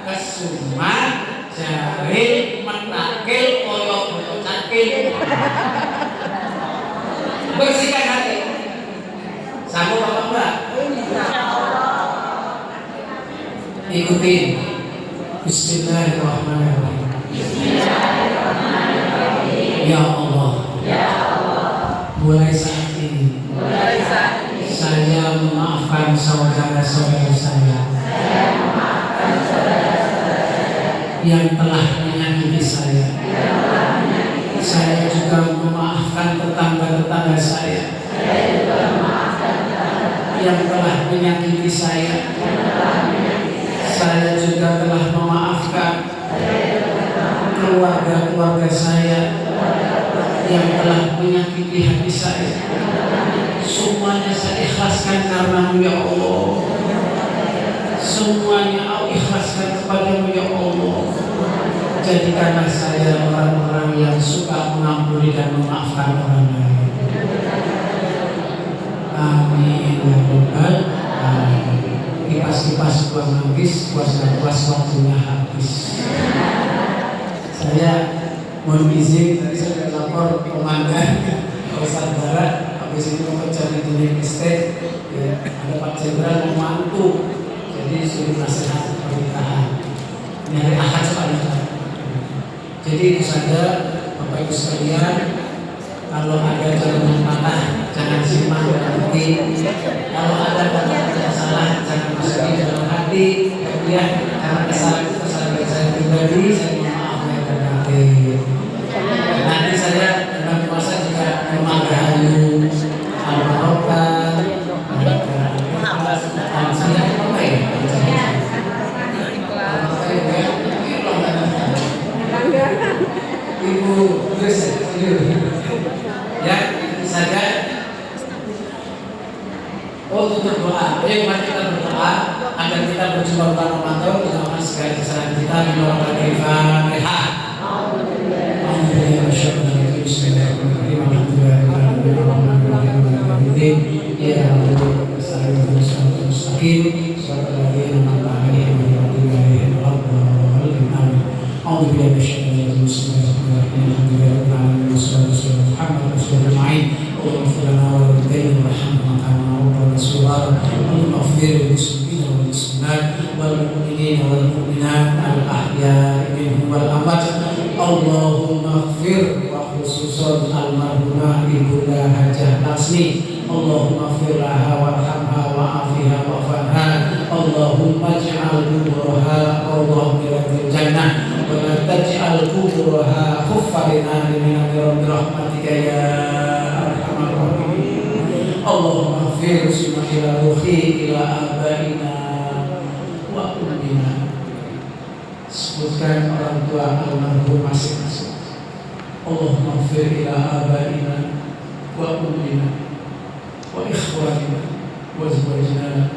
kesumat, jahil, menakil, koyok cakil. Bersihkan hati. Sanggup apa enggak? Ikuti. Bismillahirrahmanirrahim. Ya Allah. Mulai saat ini. Saya memaafkan saudara-saudara saya yang telah menyakiti saya. Saya juga memaafkan tetangga-tetangga saya yang telah menyakiti saya. Saya juga telah memaafkan keluarga-keluarga saya yang telah menyakiti hati saya. Semuanya saya ikhlaskan karena-Mu ya Allah. Semuanya Aku ikhlaskan kepada-Mu ya Allah. Jadikanlah saya orang-orang yang suka mengampuni dan memaafkan orang lain. Amin ya Rabbal alamin. Kipas-kipas buang habis, puas waktunya habis. Saya mohon izin, tadi saya lapor komandan Polsek Barat, habis itu mau cari dunia estate, ya, ada Pak Jenderal membantu, jadi suruh nasihat pemerintahan. Ini hari Ahad soalnya. Jadi itu saja Bapak Ibu sekalian. Kalau ada jalan yang patah, jangan simpan dalam hati. Kalau ada kata-kata yang salah, jangan masukin dalam hati. Kemudian karena kesalahan itu kesalahan saya pribadi, saya mohon maaf lahir dan batin. Nanti saya dalam puasa juga memagahayu al-barokah. Saya apa ya? Ibu ya, itu saja. Oh, tutup doa. Ayo mari kita berdoa agar kita berjumpa bulan Ramadan dengan segala kesalahan kita di luar dari Fatihah. Allahumma ighfir wa khususan almarhumah Ibunda Hajah Lasmi. Allahumma ighfir laha warhamha wa'afiha wa'fanha. Allahumma ij'al kubraha rawdah min jannah wa la taj'al kubraha khuffarina min rahmatika ya arhamar rahimin. Allahumma ighfir ila ruhi ila abaina wa ummina. Sebutkan orang tua almarhum masing-masing. Allahumma ighfir ila abaina wa ummina wa ikhwanina wa azwajina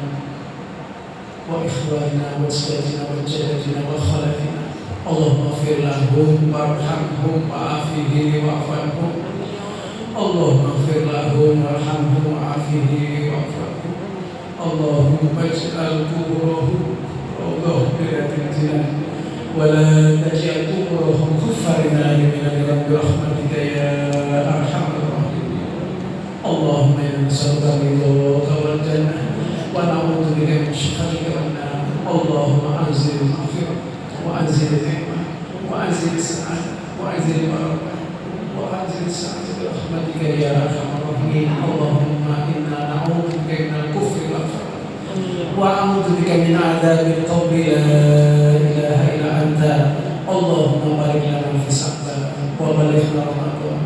wa ikhwanina wa azwajina wa jaddatina wa khalafina. Allahumma ighfir lahum warhamhum wa'afihim wa'afanhum. Allahumma ighfir lahum warhamhum wa'afihim wa'afanhum. Allahumma ij'al kuburahum rawdah min jannah ولا تجعل قبورهم كفارنا من برحمتك يا ارحم الراحمين. اللهم انا نسالك رضاك والجنه ونعوذ بك من سخطك والنار. اللهم انزل المغفره وانزل النعمه وانزل السعاده وانزل البركه وانزل السعاده برحمتك يا ارحم الراحمين. اللهم انا نعوذ بك من الكفر والفقر وأعوذ بك من عذاب القبر لا إله إلا أنت. اللهم بارك لنا في شعبان وبلغنا رمضان.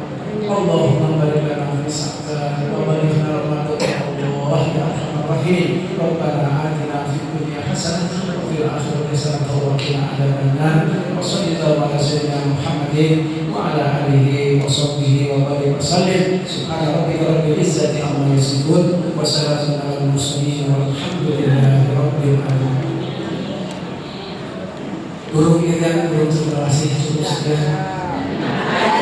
اللهم بارك لنا في شعبان وبلغنا رمضان. الله يا arhamar rahim. Rabbana atina fid dunya hasanatan wa fil akhirati hasanatan wa qina adzabannar. Wa sallallahu ala sayyidina Muhammadin wa ala alihi wa sahbihi wa barik wa sallim. Subhana rabbika rabbil izzati amma yasifun wa salamun alal mursalin walhamdulillahi rabbil alamin. Guru kita belum terima kasih cukup sudah.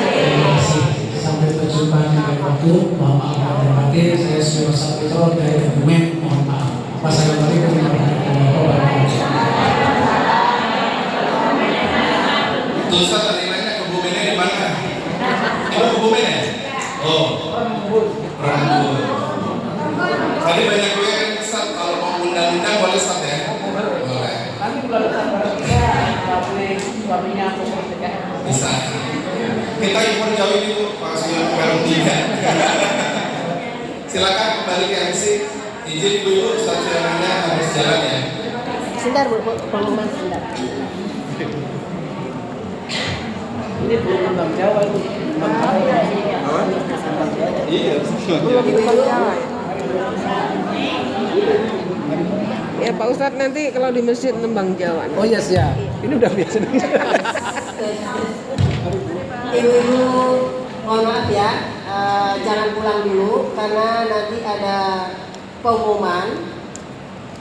Terima kasih. Sampai berjumpa di lain waktu. Mohon maaf lahir batin. Saya Suyo Sapitro dari Kebumen. Mohon maaf. Wassalamualaikum warahmatullahi wabarakatuh. Ustaz tadi nanya Kebumennya di mana? Kamu Kebumen ya? Oh, Rambut. Tadi banyak yang Ustaz kalau mau undang-undang boleh Ustaz ya? Boleh. Nanti bulan depan baru suaminya atau Bisa. Kita impor jauh ini Bu, Pak Suyo Perum 3. Silakan kembali ke MC. Izin dulu Ustaz Suyomannya harus jalan ya. Sebentar Bu, pengumuman sebentar. ini belum tembang Jawa itu. Iya. Belum tembang Jawa. Ya Pak Ustadz nanti kalau di masjid nembang Jawa. Oh iya siap. Ini udah biasa. Ibu-ibu, mohon maaf ya, jangan pulang dulu karena nanti ada pengumuman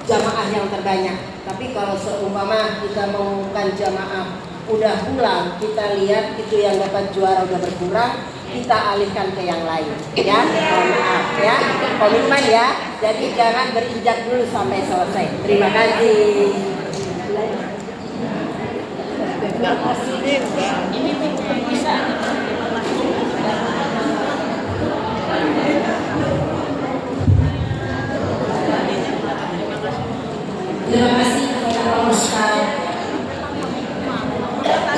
jamaah yang terbanyak. Tapi kalau seumpama kita mengumumkan jamaah udah pulang, kita lihat itu yang dapat juara udah berkurang, kita alihkan ke yang lain. Ya, mohon maaf ya, komitmen ya. Jadi jangan berinjak dulu sampai selesai. Terima kasih. Terima kasih kepada Pak Ustaz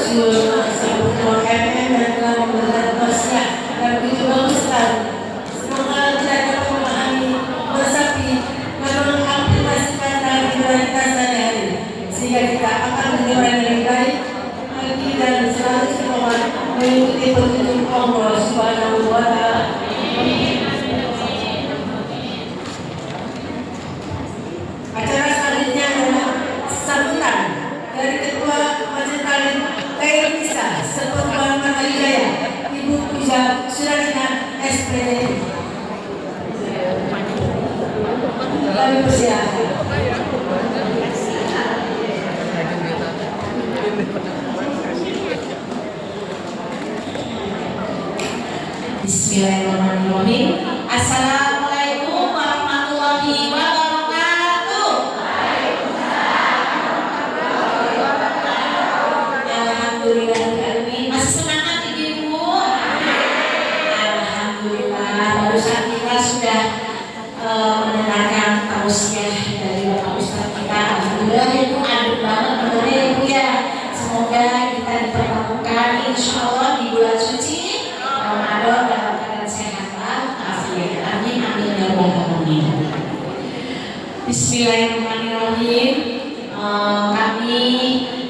Suyo MM dan telah memberikan wasiat dan begitu bagus sekali. Semoga kita dapat memahami meresapi dan mengaplikasikan dalam kehidupan kita sehari-hari sehingga kita akan menjadi orang yang lebih baik lagi dan selalu istiqomah mengikuti petunjuk Allah Subhanahu wa Ta'ala. Acara selanjutnya adalah sambutan dari Ketua Majelis Taklim Khairul Nisa Sepertuan Matajaya, Ibu Puja Suralina SPD. Kami persilakan. Bismillahirrahmanirrahim. Assalamualaikum warahmatullahi wabarakatuh. Alhamdulillahirrahmanirrahim. Masih semangat ibu-ibu? Alhamdulillah. Barusan kita sudah mendengarkan tausiah dari Bapak Ustadz kita. Alhamdulillah ibu aduk banget benernya ibu ya. Semoga kita dipertemukan insya Allah di bulan suci Ramadan dalam keadaan sehat walafiat. Amin amin ya rabbal alamin. Bismillahirrahmanirrahim. Kami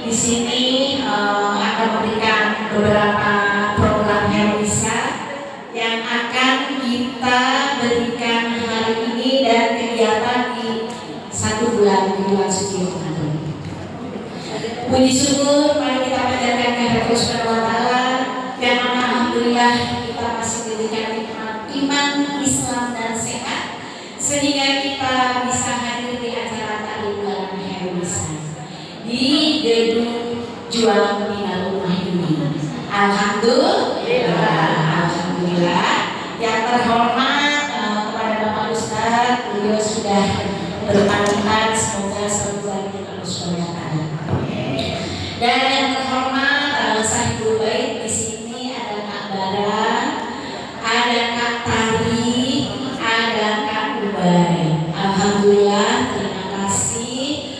di sini akan memberikan beberapa program Herwisa yang akan kita berikan hari ini dan kegiatan di 1 bulan di bulan suci Ramadan. Puji syukur mari kita panjatkan kehadirat Allah Subhanahu wa Ta'ala yang mana alhamdulillah kita masih diberikan nikmat iman, Islam dan sehat sehingga kita bisa hadir di acara taklim bulan Herwisa di gedung Juang Minal Ummah ini. Alhamdulillah, alhamdulillah. Yang terhormat kepada Bapak Ustadz, beliau sudah berpamitan, semoga selalu baik Allah Subhanahu wa Ta'ala. Dan yang terhormat Sahibul Bait, di sini ada Kak Bara, ada Kak Tari, ada Kak Ubay. Alhamdulillah, terima kasih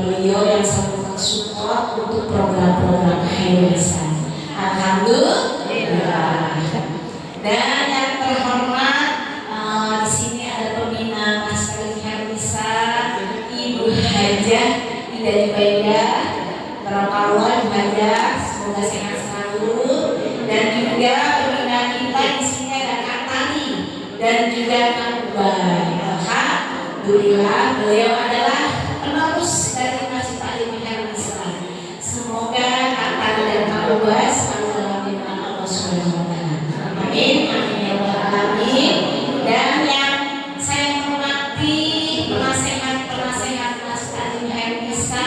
beliau yang selalu mensupport untuk program-program Herwisa. Alhamdulillah. Dan yang terhormat di sini ada pembina Maskali Herwisa, Ibu Hajah Ida Jubaida. Barakallah Ibu Hajah, semoga sehat selalu. Dan juga pembina kita di sini ada Kak Tani dan juga Kak Ubay. alhamdulillah beliau adalah penerus dari Masjid Taklim Hermisa. Semoga kata dan Abbas selalu dalam lindungan Allah Subhanahu wa taala. Amin. Amin ya rabbal alamin. Dan yang saya hormati penasehat Masjid Taklim Hermisa,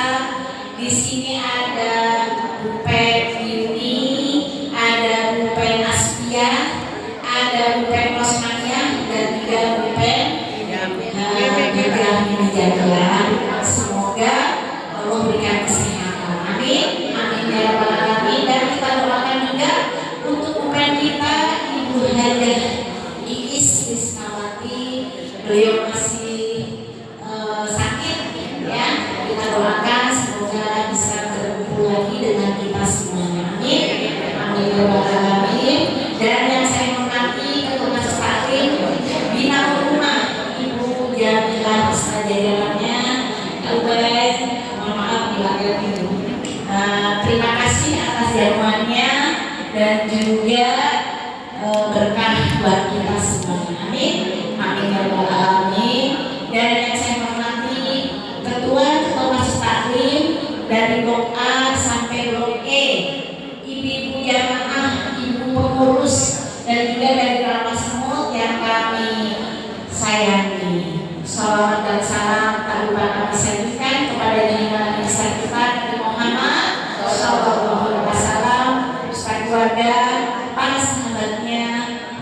di sini ada Bu Yuni, ada Bu Astia, ada Bu Rosmania, dan juga Bu semoga Allah berikan kesehatan. Amin. Amin ya rabbal alamin. Dan kita doakan juga untuk bukan kita Ibu Hajah Iis Wisnawati, beliau masih sakit ya. Kita doakan semoga bisa berkumpul lagi dengan kita semuanya. Amin. Amin ya rabbal alamin. Dan yang saya hormati Ketua Majelis Taklim Bina Rumah Ibu Jamilah beserta jajarannya, Ubaid, mohon maaf bila ada itu. Terima kasih atas jamuannya dan juga berkah buat kita semuanya. Amin. Amin ya rabbal alamin. Dan yang saya hormati Ketua Majelis Taklim dari Blok A sampai Blok E, ibu-ibu jamaah, ibu pengurus, dan juga dari Rawa Semut yang kami sayangi. Salawat dan salam tak lupa kami sampaikan kepada junjungan besar kita Nabi Muhammad sallallahu alaihi wasallam, beserta keluarga, para sahabatnya,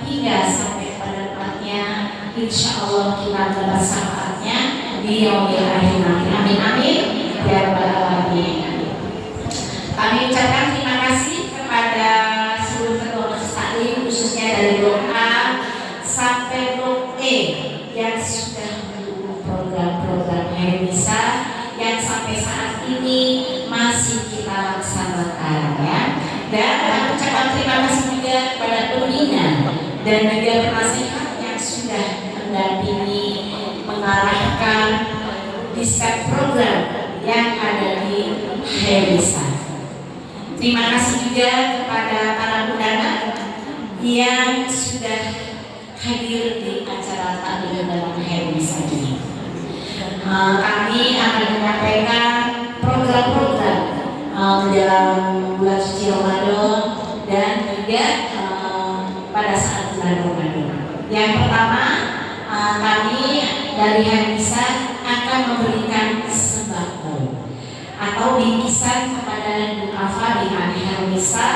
hingga sampai pada tempatnya. Insya Allah kita dapat syafaatnya di yaumil akhir nanti. Amin amin ya rabbal alamin. Kami ucapkan terima kasih kepada seluruh ketua Majelis Taklim, khususnya dari Blok A sampai Blok E yang sudah mendukung program-program Hermisa yang sampai saat ini masih kita laksanakan ya. Dan kami ucapkan terima kasih juga kepada pembina dan juga penasehat yang sudah mendampingi, mengarahkan di setiap program yang ada di Hermisa. Terima kasih juga kepada para undangan yang sudah hadir di acara taklim dalam Hermisa ini. Kami akan menyampaikan program-program menjelang bulan suci Ramadan dan juga pada saat bulan Ramadan. Yang pertama, kami dari Hermisa akan memberikan sembako atau bingkisan kepada du'afa di hari Hermisa,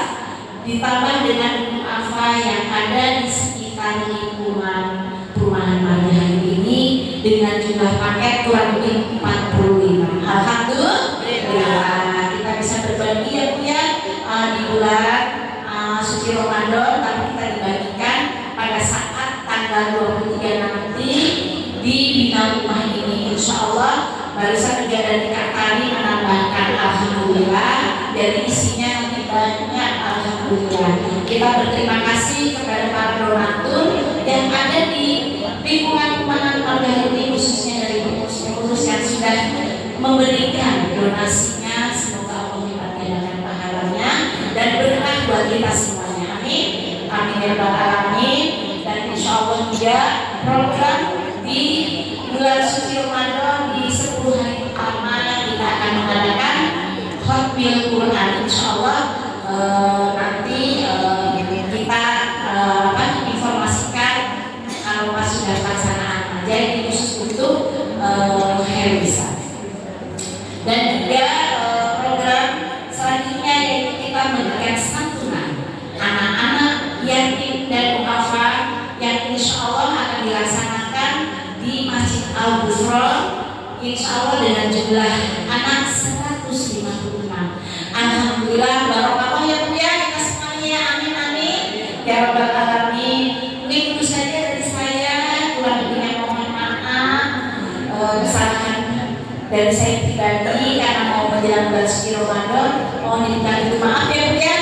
ditambah dengan du'afa yang ada di sekitar lingkungan perumahan Maria hari ini dengan jumlah paket kurang lebih 45. Alhamdulillah kita bisa berbagi ya Bu ya di bulan suci Ramadan, tapi kita dibagikan pada saat tanggal 23 nanti di Bina Rumah ini. Insya Allah barusan juga dari Kak Tari menambahkan alhamdulillah, dari isinya nanti banyak alhamdulillah. Kita berterima kasih kepada para donatur yang ada di lingkungan perumahan Marga ini, khususnya dari pengurus-pengurus yang sudah memberikan donasinya. Semoga Allah lipat gandakan pahalanya dan berkah buat kita semuanya. Amin. Amin ya rabbal alamin. Dan insya Allah juga program di bulan suci Ramadan di 10 hari pertama kita akan mengadakan Khatmil Quran. Insya Allah nanti kita informasikan kalau pas sudah pelaksanaan aja ini khusus untuk Hermisa. Dan juga program selanjutnya yaitu kita memberikan santunan anak-anak yatim dan du'afa yang insya Allah akan dilaksanakan di Masjid Al-Ghufran, insya Allah dengan jumlah anak 156. Alhamdulillah, barokah ya Bu ya, kita semuanya ya, amin amin ya rabbal alamin. Mungkin itu saja dari saya, kurang lebihnya mohon maaf. Kesalahan dari saya pribadi karena mau menjelang bulan suci Ramadan, mohon diminta maaf ya Bu ya.